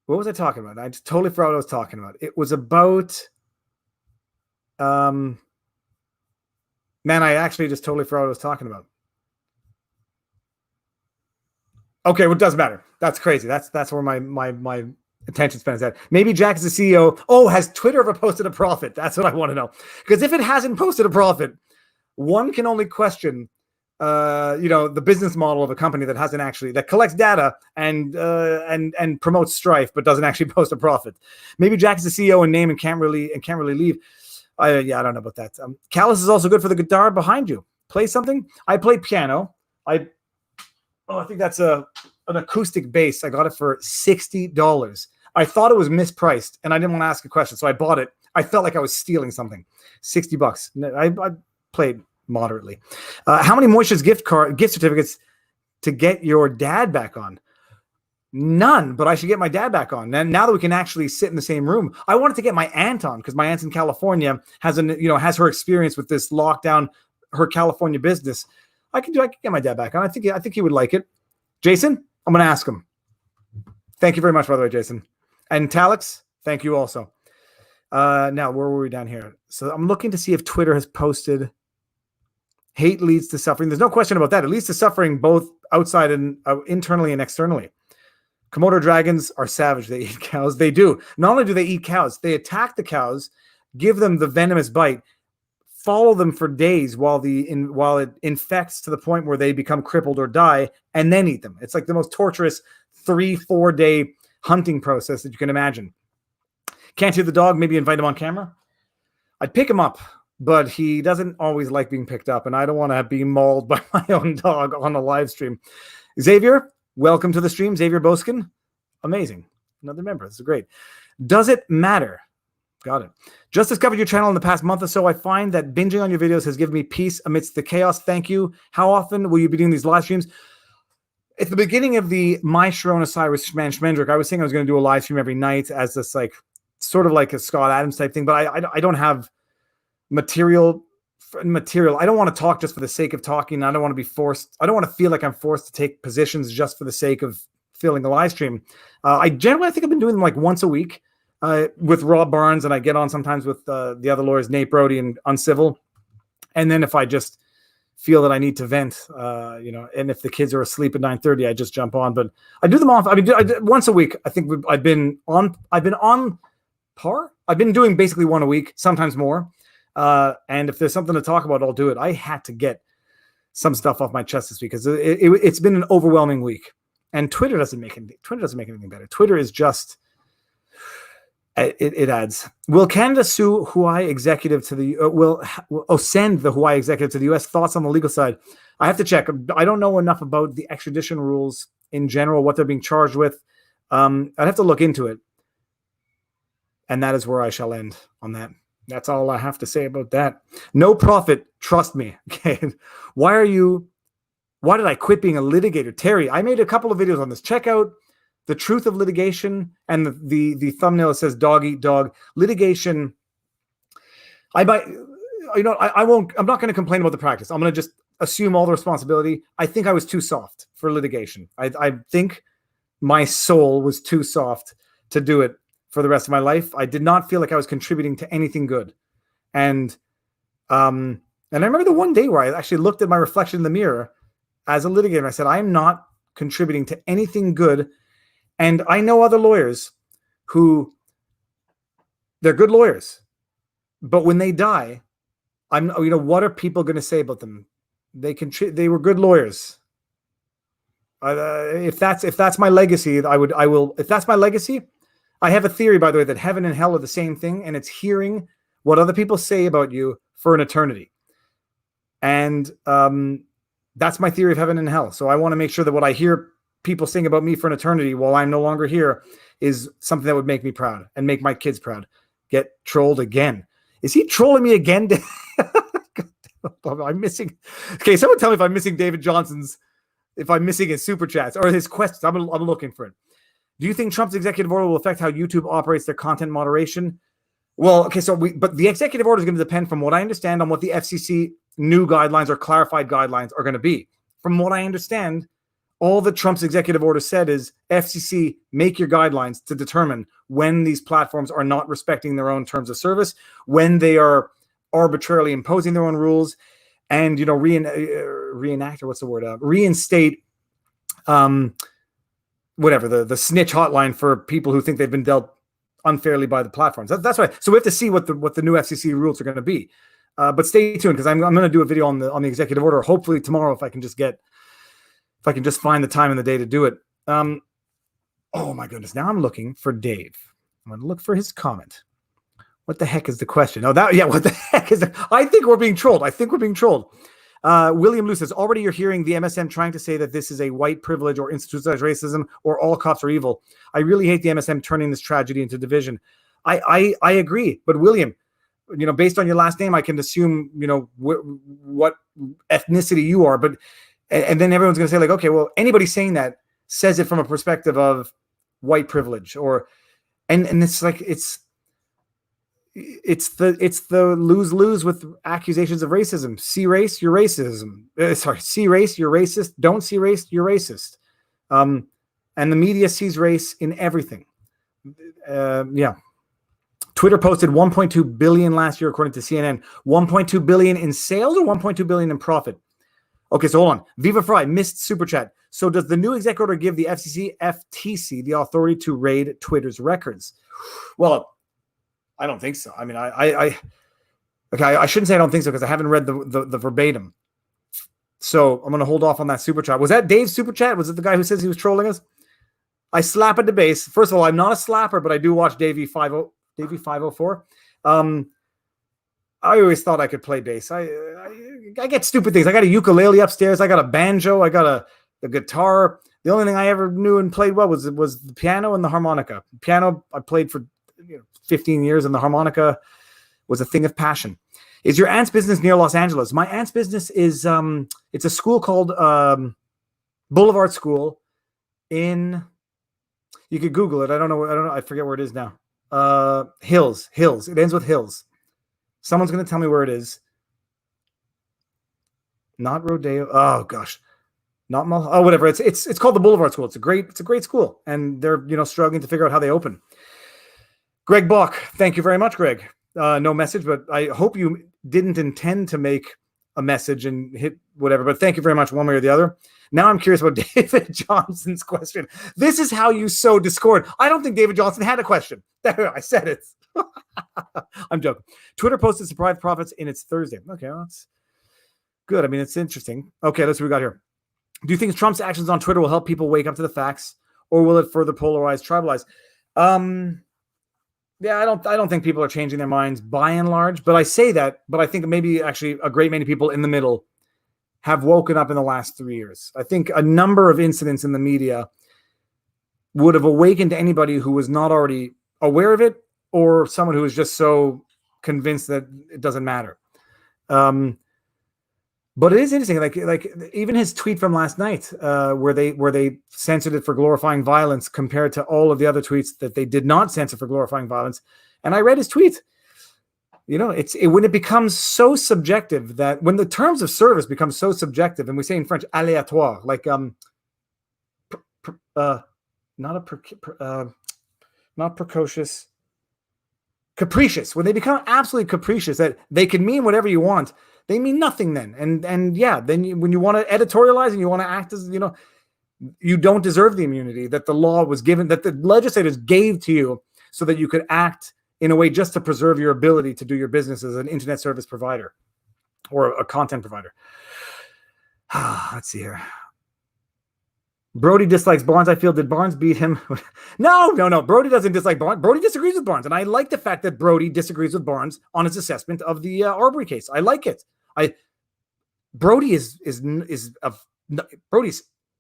What was I talking about? I just totally forgot what I was talking about. It was about. Man, I actually just totally forgot what I was talking about. Okay, well, it doesn't matter. That's crazy. That's where my attention span is at. Maybe Jack is the CEO. Oh, has Twitter ever posted a profit? That's what I want to know. Because if it hasn't posted a profit, one can only question, the business model of a company that hasn't actually that collects data and promotes strife, but doesn't actually post a profit. Maybe Jack is the CEO in name and can't really leave. I don't know about that. Callus is also good for the guitar behind you. Play something. I play piano. I think that's an acoustic bass. I got it for $60. I thought it was mispriced, and I didn't want to ask a question, so I bought it. I felt like I was stealing something. $60. I played moderately. How many Moishes gift certificates to get your dad back on? None, but I should get my dad back on. And now that we can actually sit in the same room, I wanted to get my aunt on because my aunt's in California, has her experience with this lockdown, her California business. I can get my dad back on. I think he would like it. Jason, I'm going to ask him. Thank you very much, by the way, Jason. And Talix, thank you also. Now, where were we down here? So I'm looking to see if Twitter has posted hate leads to suffering. There's no question about that. It leads to suffering both outside and internally and externally. Komodo dragons are savage. They eat cows. They do. Not only do they eat cows, they attack the cows, give them the venomous bite, follow them for days while it infects to the point where they become crippled or die, and then eat them. It's like the most torturous 3-4 day hunting process that you can imagine. Can't hear the dog, maybe invite him on camera. I'd pick him up, but he doesn't always like being picked up, and I don't want to be mauled by my own dog on a live stream. Xavier, welcome to the stream. Xavier Boskin. Amazing. Another member. This is great. Does it matter? Got it. Just discovered your channel in the past month or so. I find that binging on your videos has given me peace amidst the chaos. Thank you. How often will you be doing these live streams? At the beginning of the My Sharona Cyrus Schmendrick, I was saying I was going to do a live stream every night as this sort of like a Scott Adams type thing, but I don't have material. I don't want to talk just for the sake of talking. I don't want to be forced. I don't want to feel like I'm forced to take positions just for the sake of filling a live stream. I think I've been doing them like once a week with Rob Barnes, and I get on sometimes with the other lawyers, Nate Brody and Uncivil. And then if I just feel that I need to vent, and if the kids are asleep at 9:30, I just jump on. But I do them off. I once a week. I think I've been on par. I've been doing basically one a week, sometimes more. And if there's something to talk about, I'll do it. I had to get some stuff off my chest this week because it's been an overwhelming week. And Twitter doesn't make anything better. Twitter is just it adds. Will Canada sue Huawei executive to the send the Huawei executive to the U.S.? Thoughts on the legal side? I have to check. I don't know enough about the extradition rules in general, what they're being charged with. I'd have to look into it. And that is where I shall end on that. That's all I have to say about that. No profit, trust me. Okay. Why did I quit being a litigator? Terry, I made a couple of videos on this. Check out The Truth of Litigation and the thumbnail that says dog eat dog. Litigation, I might, I won't. I'm not going to complain about the practice. I'm going to just assume all the responsibility. I think I was too soft for litigation. I think my soul was too soft to do it for the rest of my life. I did not feel like I was contributing to anything good. And I remember the one day where I actually looked at my reflection in the mirror as a litigator. I said, I am not contributing to anything good. And I know other lawyers who, they're good lawyers, but when they die, what are people going to say about them? They were good lawyers. If that's my legacy, I will. If that's my legacy, I have a theory, by the way, that heaven and hell are the same thing, and it's hearing what other people say about you for an eternity. And that's my theory of heaven and hell. So I want to make sure that what I hear people saying about me for an eternity while I'm no longer here is something that would make me proud and make my kids proud. Get trolled again. Is he trolling me again? I'm missing. Okay, someone tell me if I'm missing David Johnson's, if I'm missing his super chats or his questions. I'm looking for it. Do you think Trump's executive order will affect how YouTube operates their content moderation? Well, okay, but the executive order is going to depend, from what I understand, on what the FCC new guidelines or clarified guidelines are going to be. From what I understand, all that Trump's executive order said is, FCC, make your guidelines to determine when these platforms are not respecting their own terms of service, when they are arbitrarily imposing their own rules, and reenact, or what's the word? Reinstate, whatever, the snitch hotline for people who think they've been dealt unfairly by the platforms. That's right. So we have to see what the new FCC rules are going to be. But stay tuned, because I'm going to do a video on the executive order. Hopefully tomorrow, if I can just find the time and the day to do it. Oh my goodness! Now I'm looking for Dave. I'm going to look for his comment. What the heck is the question? What the heck is it? I think we're being trolled. William Lou says, already you're hearing the MSM trying to say that this is a white privilege or institutionalized racism or all cops are evil. I really hate the MSM turning this tragedy into division. I agree. But William, based on your last name, I can assume, what ethnicity you are. But, and then everyone's going to say, like, okay, well, anybody saying that says it from a perspective of white privilege, and it's like, it's the lose-lose with accusations of racism. See race, you're racism. See race, you're racist. Don't see race, you're racist. And the media sees race in everything. Twitter posted 1.2 billion last year, according to CNN. 1.2 billion in sales or 1.2 billion in profit? Okay, so hold on. Viva Fry missed super chat. So does the new executive order give the FTC the authority to raid Twitter's records? Well, I don't think so. I mean, I shouldn't say I don't think so, because I haven't read the verbatim. So I'm going to hold off on that super chat. Was that Dave's super chat? Was it the guy who says he was trolling us? I slap at the base. First of all, I'm not a slapper, but I do watch Davey 504. I always thought I could play bass. I get stupid things. I got a ukulele upstairs. I got a banjo. I got the guitar. The only thing I ever knew and played well was the piano and the harmonica. Piano I played for 15 years, and the harmonica was a thing of passion. Is your aunt's business near Los Angeles? My aunt's business is it's a school called Boulevard School in, you could Google it. I don't know. I forget where it is now. Hills. It ends with Hills. Someone's going to tell me where it is. Not Rodeo. Oh gosh. Not whatever. It's called the Boulevard School. It's a great school, and they're struggling to figure out how they open. Greg Bach, thank you very much, Greg. No message, but I hope you didn't intend to make a message and hit whatever, but thank you very much one way or the other. Now I'm curious about David Johnson's question. This is how you sow discord. I don't think David Johnson had a question. There, I said it. I'm joking. Twitter posted surprise profits in its Thursday. Okay, well, that's good. I mean, it's interesting. Okay, let's see what we got here. Do you think Trump's actions on Twitter will help people wake up to the facts, or will it further polarize, tribalize? Yeah, I don't think people are changing their minds by and large, but I say that, but I think maybe actually a great many people in the middle have woken up in the last 3 years. I think a number of incidents in the media would have awakened anybody who was not already aware of it, or someone who was just so convinced that it doesn't matter. But it is interesting, like even his tweet from last night, where they censored it for glorifying violence, compared to all of the other tweets that they did not censor for glorifying violence. And I read his tweet. when it becomes so subjective that when the terms of service become so subjective, and we say in French aléatoire, like not precocious, capricious. When they become absolutely capricious, that they can mean whatever you want, they mean nothing then. And yeah, then when you want to editorialize and you want to act as, you don't deserve the immunity that the law was given, that the legislators gave to you so that you could act in a way just to preserve your ability to do your business as an internet service provider or a content provider. Let's see here. Brody dislikes Barnes. I feel, did Barnes beat him? No. Brody doesn't dislike Barnes. Brody disagrees with Barnes. And I like the fact that Brody disagrees with Barnes on his assessment of the Arbery case. I like it. Brody's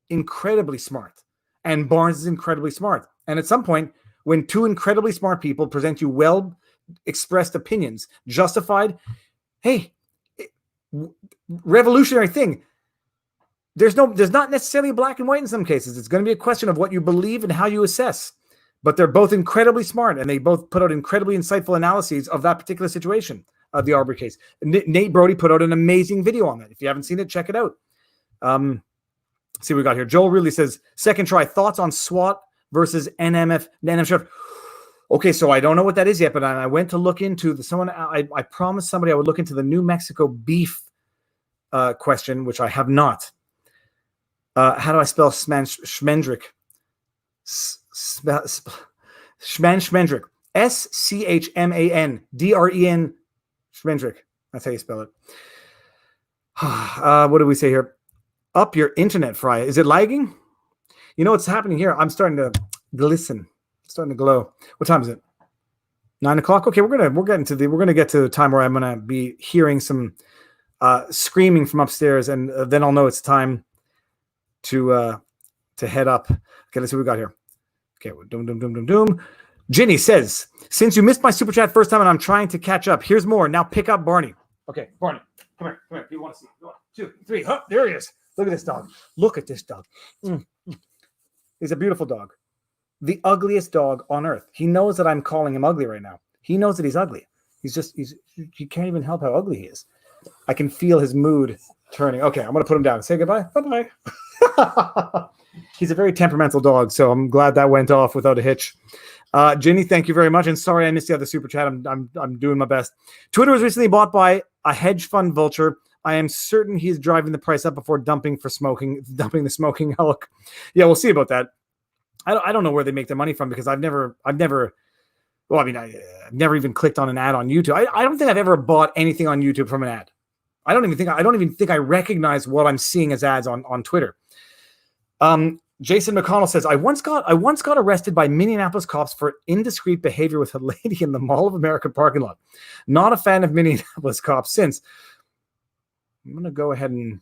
incredibly smart, and Barnes is incredibly smart. And at some point, when two incredibly smart people present you well-expressed opinions, justified, hey, revolutionary thing. There's not necessarily black and white in some cases. It's going to be a question of what you believe and how you assess. But they're both incredibly smart, and they both put out incredibly insightful analyses of that particular situation, of the Arbery case. Nate Brody put out an amazing video on that. If you haven't seen it, check it out. See what we got here. Joel really says, second try, thoughts on SWAT versus NMF. Okay, so I don't know what that is yet, but I went to look into I promised somebody I would look into the New Mexico beef question, which I have not. How do I spell Schmendrick? Schmendrick. SCHMANDREN. Schmendrick. That's how you spell it. What do we say here? Up your internet, Fry. Is it lagging? You know what's happening here? I'm starting to glisten. Starting to glow. What time is it? 9 o'clock. Okay, we're gonna get to the time where I'm gonna be hearing some screaming from upstairs, and then I'll know it's time to head up. Okay, let's see what we got here. Okay, doom. Ginny says, since you missed my super chat first time and I'm trying to catch up, here's more. Now pick up Barney. Okay, Barney, come here. You want to see? 1, 2, 3. Oh, there he is. Look at this dog. Look at this dog. He's a beautiful dog. The ugliest dog on earth. He knows that I'm calling him ugly right now. He knows that he's ugly. He can't even help how ugly he is. I can feel his mood turning. Okay, I'm going to put him down. Say goodbye. Bye-bye. He's a very temperamental dog, so I'm glad that went off without a hitch. Ginny, thank you very much. And sorry I missed the other super chat. I'm doing my best. Twitter was recently bought by a hedge fund vulture. I am certain he's driving the price up before dumping the smoking elk. Yeah, we'll see about that. I don't know where they make their money from, because I've never even clicked on an ad on YouTube. I don't think I've ever bought anything on YouTube from an ad. I don't even think I recognize what I'm seeing as ads on Twitter. Jason McConnell says, I once got arrested by Minneapolis cops for indiscreet behavior with a lady in the Mall of America parking lot. Not a fan of Minneapolis cops since. I'm going to go ahead and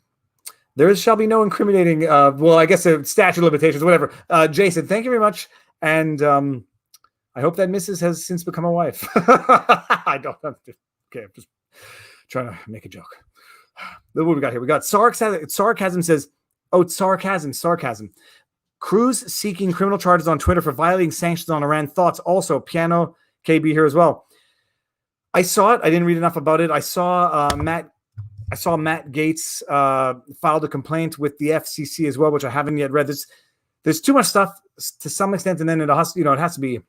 there shall be no incriminating, I guess a statute of limitations, whatever. Jason, thank you very much. And I hope that Mrs. has since become a wife. I don't have to. Okay, I'm just trying to make a joke. What we got here? We got sarcasm says, sarcasm. Cruz seeking criminal charges on Twitter for violating sanctions on Iran. Thoughts also. Piano KB here as well. I saw it. I didn't read enough about it. I saw Matt Gaetz filed a complaint with the FCC as well, which I haven't yet read. There's too much stuff to some extent, and then it has to be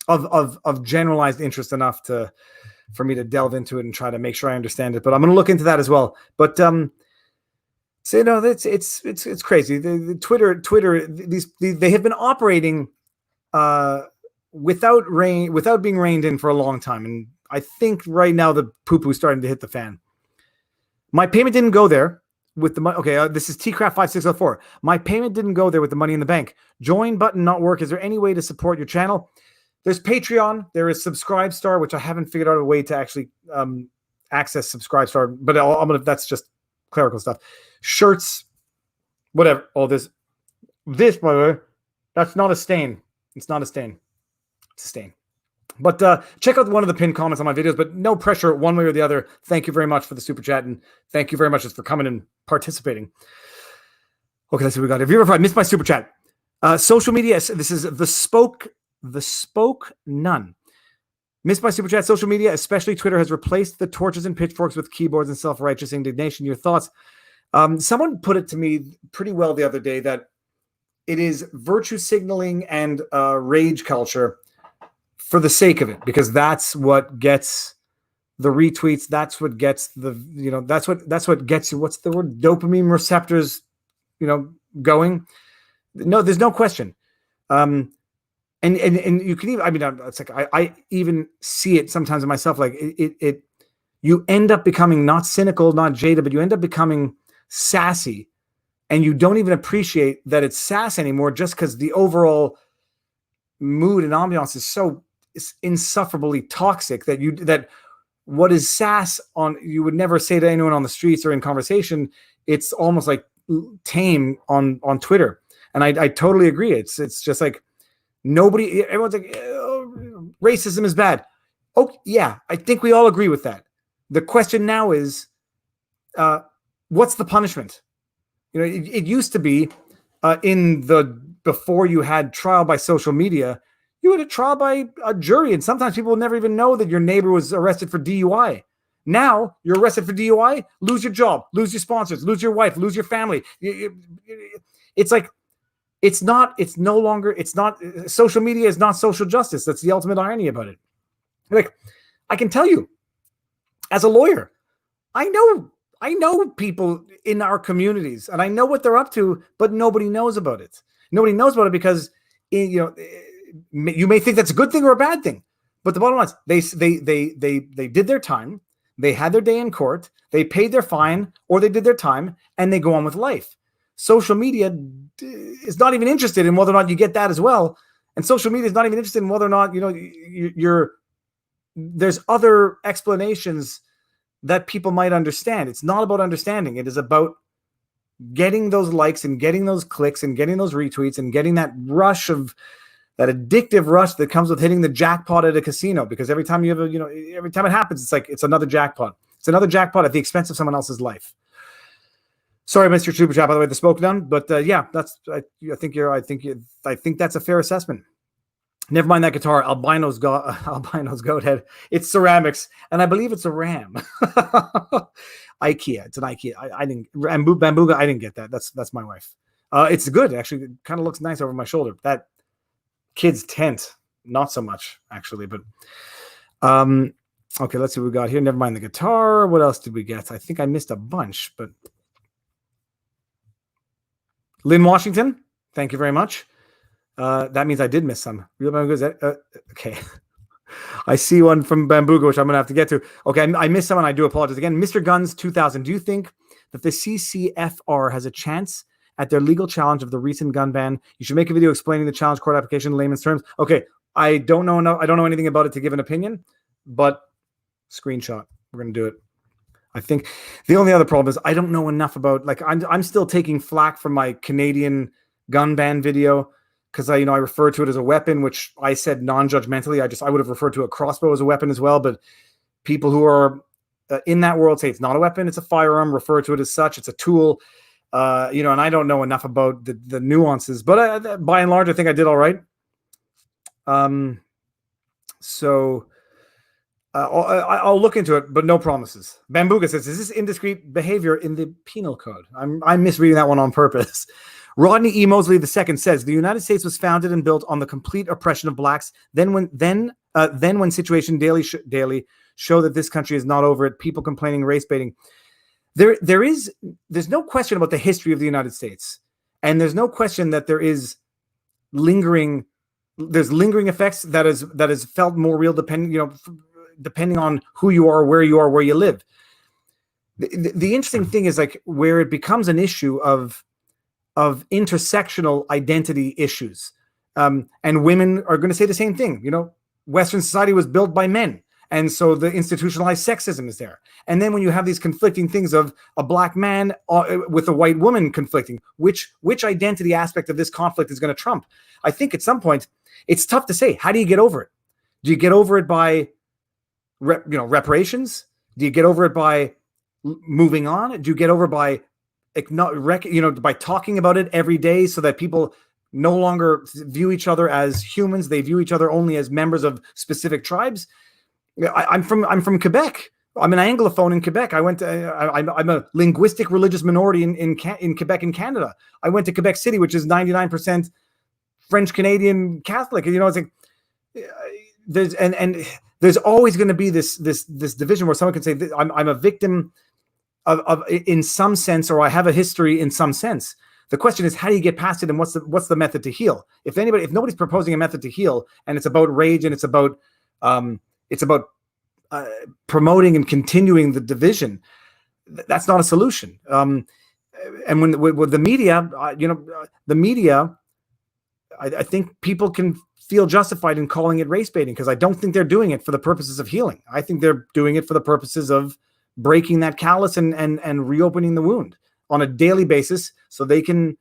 of generalized interest enough for me to delve into it and try to make sure I understand it. But I'm going to look into that as well. But it's crazy. The Twitter they have been operating without being reined in for a long time, and I think right now the poo-poo is starting to hit the fan. My payment didn't go there with the money. Okay, this is TCraft5604. My payment didn't go there with the money in the bank. Join button not work. Is there any way to support your channel? There's Patreon. There is Subscribestar, which I haven't figured out a way to actually access Subscribestar, but that's just clerical stuff. Shirts, whatever. Oh, this, by the way, that's not a stain. It's not a stain. It's a stain. But check out one of the pinned comments on my videos, but no pressure one way or the other. Thank you very much for the super chat, and thank you very much just for coming and participating. Okay, let's see what we got. If you ever missed my super chat, social media, this is the spoke nun. Missed by Super Chat. Social media, especially Twitter, has replaced the torches and pitchforks with keyboards and self-righteous indignation. Your thoughts? Someone put it to me pretty well the other day that it is virtue signaling and rage culture for the sake of it, because that's what gets the retweets. That's what gets that's what gets you. What's the word? Dopamine receptors, going. No, there's no question. And you can even, it's like I even see it sometimes in myself. Like you end up becoming not cynical, not jaded, but you end up becoming sassy, and you don't even appreciate that it's sass anymore, just because the overall mood and ambiance is so insufferably toxic that what is sass you would never say to anyone on the streets or in conversation. It's almost like tame on Twitter. And I totally agree. It's just like everyone's like, oh, racism is bad. Oh yeah, I think we all agree with that. The question now is, what's the punishment? It used to be before you had trial by social media, you had a trial by a jury, and sometimes people would never even know that your neighbor was arrested for DUI. Now you're arrested for DUI, lose your job, lose your sponsors, lose your wife, lose your family. It's like, social media is not social justice. That's the ultimate irony about it. Like, I can tell you, as a lawyer, I know people in our communities, and I know what they're up to, but nobody knows about it. Nobody knows about it because, you may think that's a good thing or a bad thing. But the bottom line is they did their time. They had their day in court. They paid their fine, or they did their time, and they go on with life. Social media is not even interested in whether or not you get that as well. And social media is not even interested in whether or not, there's other explanations that people might understand. It's not about understanding. It is about getting those likes and getting those clicks and getting those retweets and getting that addictive rush that comes with hitting the jackpot at a casino. Because every time every time it happens, it's like, it's another jackpot. It's another jackpot at the expense of someone else's life. Sorry, Mr. Super Chat, by the way, the spoke done. But yeah, I think that's a fair assessment. Never mind that guitar, albino's goat head. It's ceramics, and I believe it's a ram. IKEA. It's an IKEA. I didn't Bambuga. I didn't get that. That's my wife. It's good actually. It kind of looks nice over my shoulder. That kid's tent, not so much actually. But okay, let's see what we got here. Never mind the guitar. What else did we get? I think I missed a bunch, but Lynn Washington, thank you very much. That means I did miss some. Real Bambuga. Okay. I see one from Bambuga, which I'm going to have to get to. Okay, I missed some, and I do apologize again. Mr. Guns 2000, do you think that the CCFR has a chance at their legal challenge of the recent gun ban? You should make a video explaining the challenge court application in layman's terms. Okay, I don't know anything about it to give an opinion, but screenshot. We're going to do it. I think the only other problem is I don't know enough about, like, I'm still taking flack from my Canadian gun ban video because I refer to it as a weapon, which I said non-judgmentally. I would have referred to a crossbow as a weapon as well, but people who are in that world say it's not a weapon, it's a firearm, refer to it as such, it's a tool, and I don't know enough about the nuances, but by and large, I think I did all right. So I'll look into it, but no promises. Bambuga says, is this indiscreet behavior in the penal code? I'm misreading that one on purpose. Rodney E. Mosley II says, the United States was founded and built on the complete oppression of blacks. Then when Situation Daily show that this country is not over it, people complaining, race baiting. There's no question about the history of the United States. And there's no question that there's lingering effects that is felt more real depending on who you are, where you live. The interesting thing is, like, where it becomes an issue of intersectional identity issues. And women are going to say the same thing. Western society was built by men. And so the institutionalized sexism is there. And then when you have these conflicting things of a black man with a white woman conflicting, which identity aspect of this conflict is going to trump? I think at some point, it's tough to say. How do you get over it? Do you get over it by reparations? Do you get over it by moving on? Do you get over by by talking about it every day so that people no longer view each other as humans? They view each other only as members of specific tribes. I'm from Quebec. I'm an Anglophone in Quebec. I'm a linguistic religious minority in Quebec in Canada. I went to Quebec City, which is 99% French Canadian Catholic. You know, it's like there's always going to be this division where someone can say I'm a victim of in some sense, or I have a history in some sense. The question is, how do you get past it, and what's the method to heal? If nobody's proposing a method to heal, and it's about rage, and it's about promoting and continuing the division, that's not a solution. And when with the media, the media, I think people can feel justified in calling it race baiting, because I don't think they're doing it for the purposes of healing. I think they're doing it for the purposes of breaking that callus and reopening the wound on a daily basis, so they can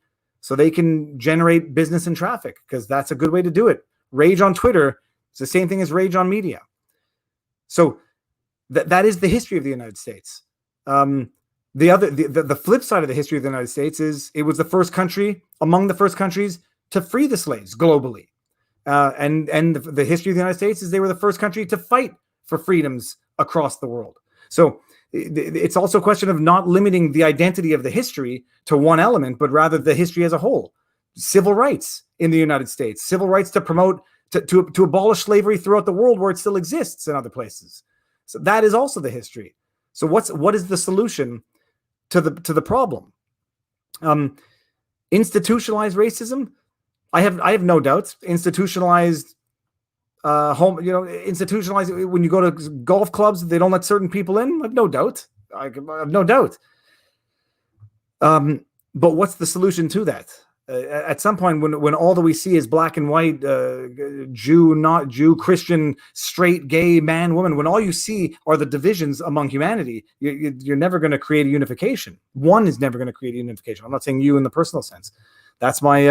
generate business and traffic, because that's a good way to do it. Rage on Twitter is the same thing as rage on media. So that is the history of the United States. The flip side of the history of the United States is it was the first country, among the first countries, to free the slaves globally. And the history of the United States is they were the first country to fight for freedoms across the world. So it's also a question of not limiting the identity of the history to one element, but rather the history as a whole. Civil rights in the United States, civil rights to promote, to abolish slavery throughout the world where it still exists in other places. So that is also the history. So what is the solution to the problem? Institutionalized racism? I have no doubts. Institutionalized institutionalized, when you go to golf clubs, they don't let certain people in. I have no doubt. I have no doubt. But what's the solution to that? At some point, when all that we see is black and white, Jew, not Jew, Christian, straight, gay, man, woman, when all you see are the divisions among humanity, you're never going to create a unification. One is never going to create a unification. I'm not saying you in the personal sense. That's my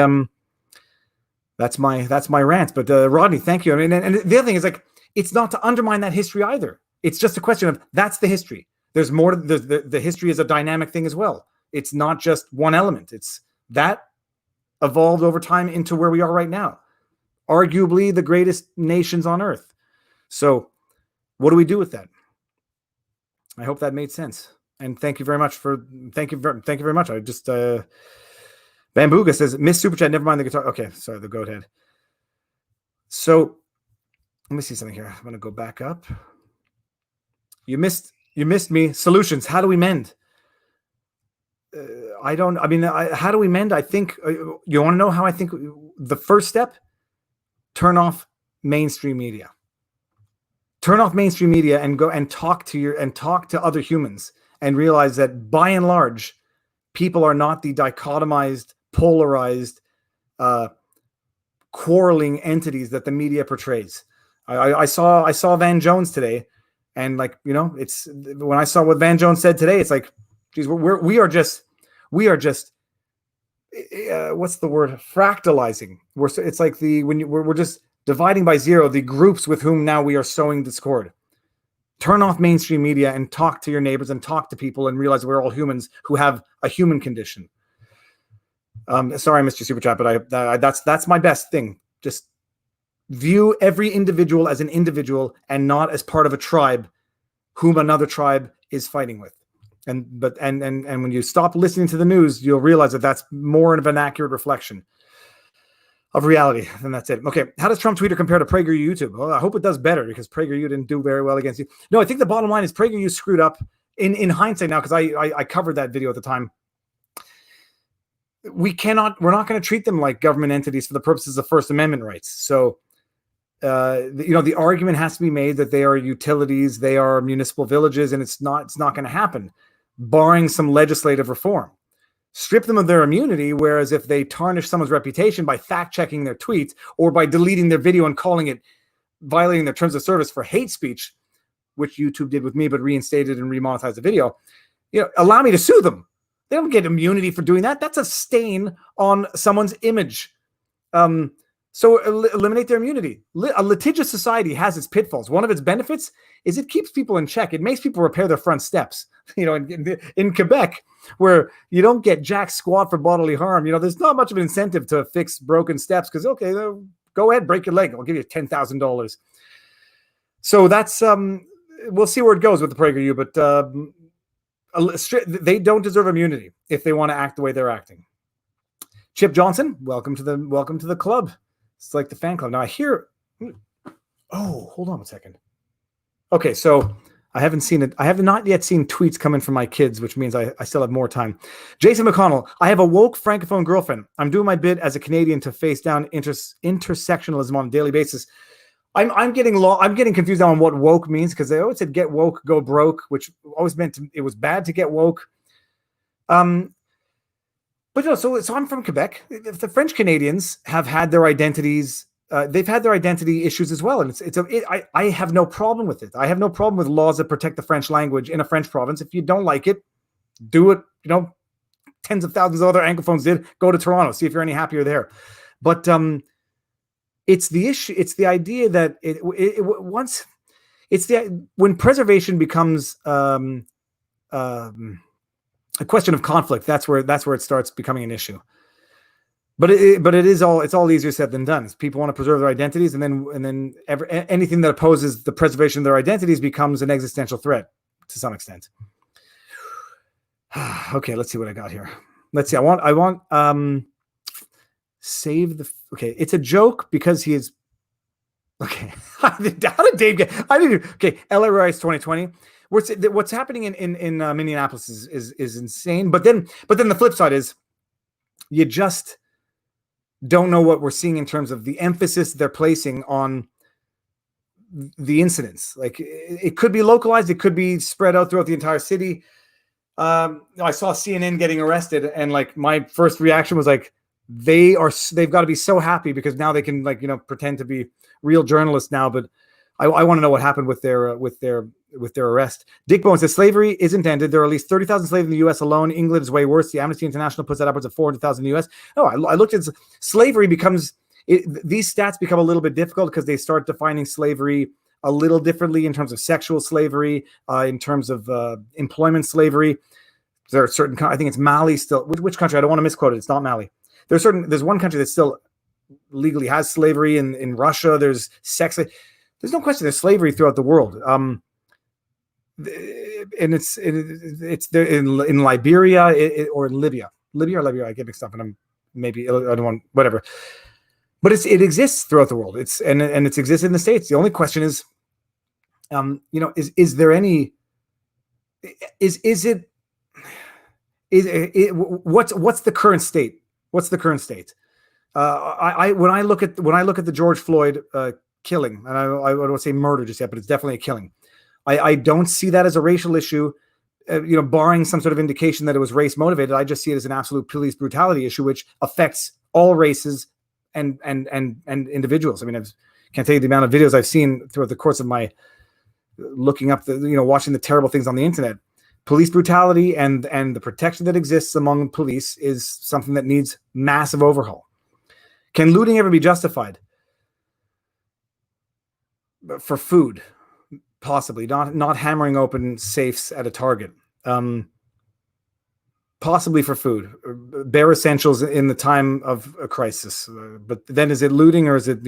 rant. But Rodney, thank you. I mean, and the other thing is, like, it's not to undermine that history either. It's just a question of that's the history. There's more. The history is a dynamic thing as well. It's not just one element. It's that evolved over time into where we are right now, arguably the greatest nations on earth. So what do we do with that? I hope that made sense. And thank you very much thank you very much. I just, Bambuga says, miss Super Chat, never mind the guitar. Okay, sorry, the goat head. So let me see something here. I'm going to go back up. You missed me. Solutions. How do we mend? How do we mend? I think, you want to know how I think the first step? Turn off mainstream media. Turn off mainstream media and go and talk to other humans, and realize that by and large, people are not the dichotomized, polarized, quarreling entities that the media portrays. I saw Van Jones today, and it's when I saw what Van Jones said today, it's like, geez, we are just what's the word? Fractalizing. It's like we're just dividing by zero the groups with whom now we are sowing discord. Turn off mainstream media and talk to your neighbors and talk to people and realize we're all humans who have a human condition. Sorry, I missed your super chat, but that's my best thing. Just view every individual as an individual and not as part of a tribe whom another tribe is fighting with. And when you stop listening to the news, you'll realize that that's more of an accurate reflection of reality. And that's it. Okay. How does Trump Twitter compare to PragerU YouTube? Well, I hope it does better, because PragerU didn't do very well against you. No, I think the bottom line is PragerU screwed up in hindsight now, because I covered that video at the time. We're not going to treat them like government entities for the purposes of First Amendment rights. So, the argument has to be made that they are utilities, they are municipal villages, and it's not going to happen, barring some legislative reform. Strip them of their immunity, whereas if they tarnish someone's reputation by fact-checking their tweets or by deleting their video and calling it violating their terms of service for hate speech, which YouTube did with me, but reinstated and remonetized the video, allow me to sue them. They don't get immunity for doing that. That's a stain on someone's image. So eliminate their immunity. A litigious society has its pitfalls. One of its benefits is it keeps people in check. It makes people repair their front steps. In Quebec, where you don't get jack squat for bodily harm, there's not much of an incentive to fix broken steps, because, okay, go ahead, break your leg. I'll give you $10,000. So that's we'll see where it goes with the PragerU, but they don't deserve immunity if they want to act the way they're acting. Chip Johnson, welcome to the club. It's like the fan club. Now I hear. Oh, hold on a second. Okay, so I haven't seen it. I have not yet seen tweets coming from my kids, which means I still have more time. Jason McConnell, I have a woke francophone girlfriend. I'm doing my bit as a Canadian to face down intersectionalism on a daily basis. I'm getting confused now on what woke means, because they always said get woke, go broke, which always meant it was bad to get woke. But no, so I'm from Quebec. The French Canadians have had their identities. They've had their identity issues as well, and I have no problem with it. I have no problem with laws that protect the French language in a French province. If you don't like it, do it. Tens of thousands of other Anglophones did. Go to Toronto, see if you're any happier there. But it's the issue. It's the idea that when preservation becomes a question of conflict, that's where it starts becoming an issue. But it's all easier said than done. People want to preserve their identities, and then anything that opposes the preservation of their identities becomes an existential threat to some extent. Okay, let's see what I got here. Let's see. I want save the. Okay, it's a joke because he is. Okay, how did Dave get? Okay, LA Rice 2020. What's happening in Minneapolis is insane. But then the flip side is, you just don't know what we're seeing in terms of the emphasis they're placing on the incidents. Like, it could be localized, it could be spread out throughout the entire city. I saw CNN getting arrested, and like my first reaction was like, they've got to be so happy because now they can pretend to be real journalists now. But I want to know what happened with their arrest. Dick Bowen says slavery isn't ended. There are at least 30,000 slaves in the U.S. alone. England is way worse. The Amnesty International puts that upwards of 400,000 in the U.S. No, I looked at slavery these stats become a little bit difficult because they start defining slavery a little differently in terms of sexual slavery, in terms of employment slavery. There are certain, I think it's Mali still. Which country? I don't want to misquote it. It's not Mali. There's one country that still legally has slavery. In Russia, there's sex. There's no question there's slavery throughout the world. And it's there in Liberia or in Libya or Liberia. I get mixed up, and I don't want whatever. But it exists throughout the world. It's exists in the States. The only question is, is there any? What's the current state? What's the current state? When I look at the George Floyd killing, and I don't say murder just yet, but it's definitely a killing. I don't see that as a racial issue, barring some sort of indication that it was race motivated. I just see it as an absolute police brutality issue, which affects all races and individuals. I mean, I can't tell you the amount of videos I've seen throughout the course of my looking up watching the terrible things on the internet. Police brutality and the protection that exists among police is something that needs massive overhaul. Can looting ever be justified? For food, possibly. Not hammering open safes at a Target. Possibly for food, bare essentials in the time of a crisis. But then, is it looting or is it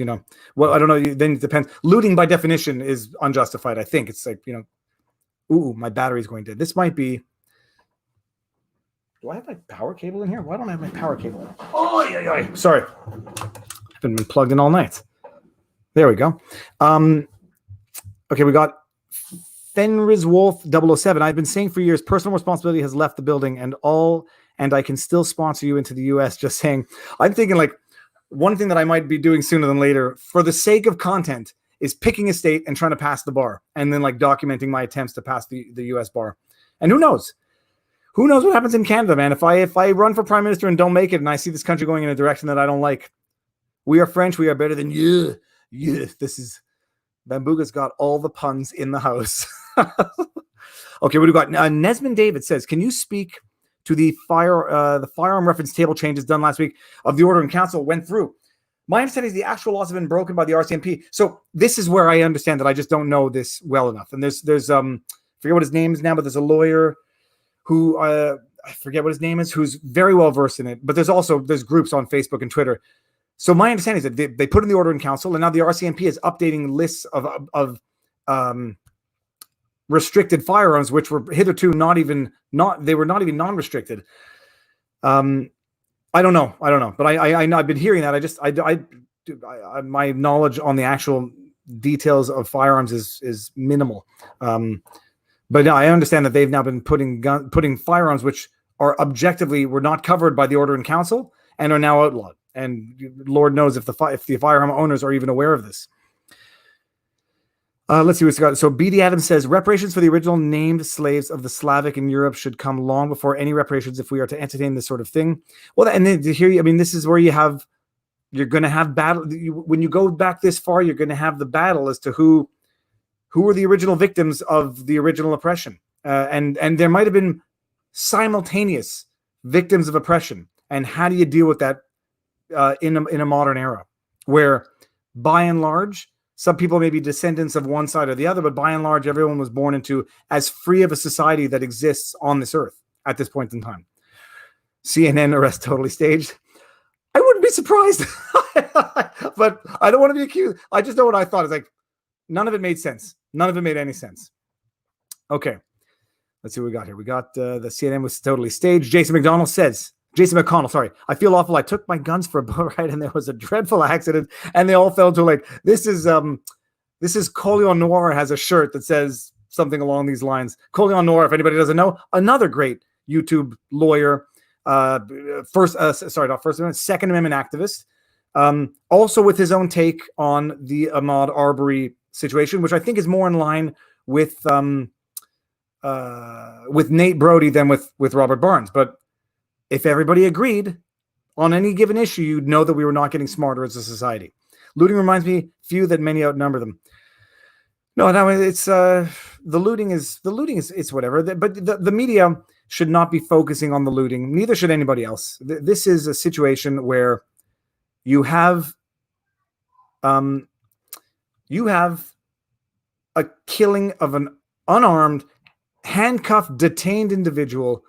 Well, I don't know. Then it depends. Looting by definition is unjustified. I think it's like ooh, my battery's going dead. This might be. Do I have my power cable in here? Why don't I have my power cable in? Oh, yeah. Sorry. I've been plugged in all night. There we go. Okay, we got Fenris Wolf 007. I've been saying for years, personal responsibility has left the building and I can still sponsor you into the US. Just saying. I'm thinking like one thing that I might be doing sooner than later for the sake of content is picking a state and trying to pass the bar and then like documenting my attempts to pass the US bar. And who knows? Who knows what happens in Canada, man? If I run for prime minister and don't make it and I see this country going in a direction that I don't like, we are French. We are better than you. Yeah, this is Bambuga's got all the puns in the house. Okay, what do we got? Nesmond David says, can you speak to the firearm reference table changes done last week of the order in council went through? My understanding is the actual laws have been broken by the RCMP. So this is where I understand that I just don't know this well enough. And there's forget what his name is now, but there's a lawyer who I forget what his name is, who's very well versed in it. But there's groups on Facebook and Twitter. So my understanding is that they put in the order in council, and now the RCMP is updating lists of restricted firearms, which were hitherto not even non-restricted. I don't know, but I've been hearing that. My knowledge on the actual details of firearms is minimal. But I understand that they've now been putting firearms which are objectively were not covered by the Order in Council and are now outlawed. And Lord knows if the firearm owners are even aware of this. Let's see what's got. So B.D. Adams says reparations for the original named slaves of the Slavic in Europe should come long before any reparations if we are to entertain this sort of thing. Well, and then here, I mean, this is where you're going to have battle. When you go back this far, you're going to have the battle as to who were the original victims of the original oppression. And there might have been simultaneous victims of oppression. And how do you deal with that in a modern era where, by and large, some people may be descendants of one side or the other, but by and large, everyone was born into as free of a society that exists on this earth at this point in time. CNN arrest totally staged. I wouldn't be surprised, but I don't want to be accused. I just know what I thought. It's like, none of it made sense. None of it made any sense. Okay. Let's see what we got here. We got the CNN was totally staged. Jason McConnell, sorry. I feel awful. I took my guns for a boat ride and there was a dreadful accident and they all fell into like, this is Colion Noir has a shirt that says something along these lines. Colion Noir, if anybody doesn't know, another great YouTube lawyer, Second Amendment activist, also with his own take on the Ahmaud Arbery situation, which I think is more in line with Nate Brody than with Robert Barnes. But if everybody agreed on any given issue, you'd know that we were not getting smarter as a society. Looting reminds me few that many outnumber them. No, it's the looting is it's whatever. But the media should not be focusing on the looting. Neither should anybody else. This is a situation where you have a killing of an unarmed, handcuffed, detained individual.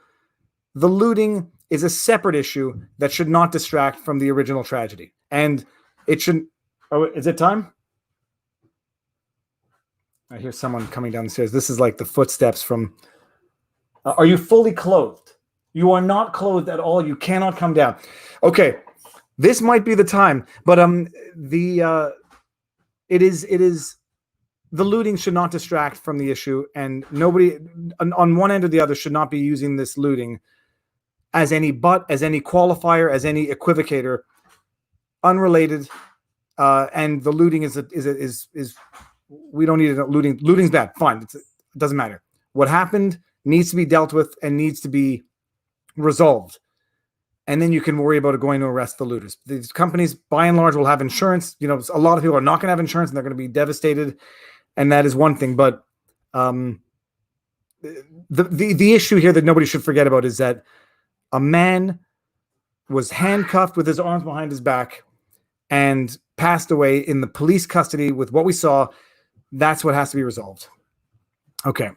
The looting is a separate issue that should not distract from the original tragedy. And it shouldn't. Oh, is it time? I hear someone coming down the stairs. This is like the footsteps from. Are you fully clothed? You are not clothed at all. You cannot come down. Okay, this might be the time, but it is. The looting should not distract from the issue, and nobody on one end or the other should not be using this looting as any qualifier, as any equivocator, unrelated. And the looting is we don't need it. Looting's bad. Fine, it doesn't matter. What happened needs to be dealt with and needs to be resolved, and then you can worry about going to arrest the looters. These companies, by and large, will have insurance. You know, a lot of people are not going to have insurance, and they're going to be devastated. And that is one thing, but the issue here that nobody should forget about is that a man was handcuffed with his arms behind his back and passed away in the police custody with what we saw. That's what has to be resolved. Okay.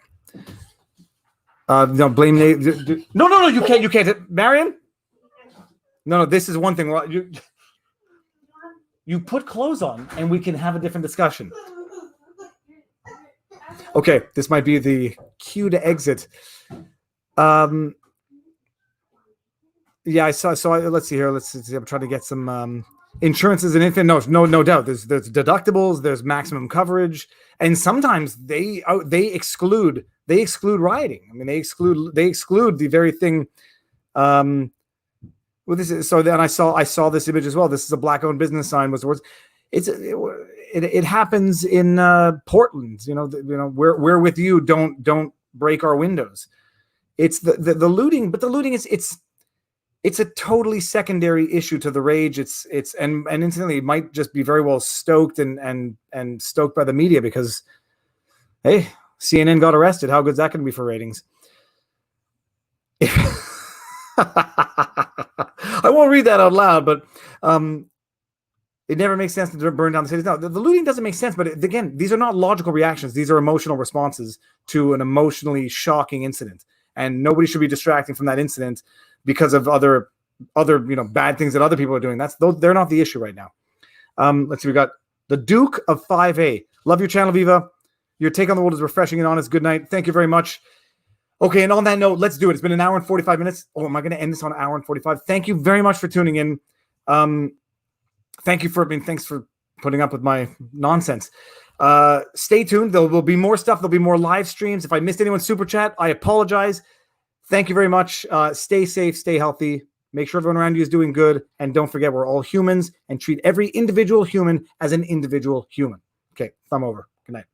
No, blame Nate. No, you can't. Marion? No, this is one thing. You put clothes on and we can have a different discussion. Okay, this might be the cue to exit. Yeah, I saw. So let's see here. Let's see. I'm trying to get some insurance as an infant. No doubt. There's deductibles. There's maximum coverage, and sometimes they exclude rioting. I mean, they exclude the very thing. Well, this is so. Then I saw this image as well. This is a black-owned business sign. Was the words. It happens in Portland. We're with you. Don't break our windows. It's the looting, but the looting it's a totally secondary issue to the rage. It's and incidentally, it might just be very well stoked and stoked by the media because, hey, CNN got arrested. How good is that going to be for ratings? I won't read that out loud, but it never makes sense to burn down the cities. No, the looting doesn't make sense, but again, these are not logical reactions. These are emotional responses to an emotionally shocking incident, and nobody should be distracting from that incident because of other bad things that other people are doing. They're not the issue right now. Let's see. We got the Duke of 5A. Love your channel, Viva. Your take on the world is refreshing and honest. Good night. Thank you very much. Okay, and on that note, let's do it. It's been an hour and 45 minutes. Oh, am I going to end this on an hour and 45? Thank you very much for tuning in. Thanks for putting up with my nonsense. Stay tuned. There will be more stuff. There'll be more live streams. If I missed anyone's super chat, I apologize. Thank you very much. Stay safe, stay healthy. Make sure everyone around you is doing good. And don't forget, we're all humans, and treat every individual human as an individual human. Okay, thumb over. Good night.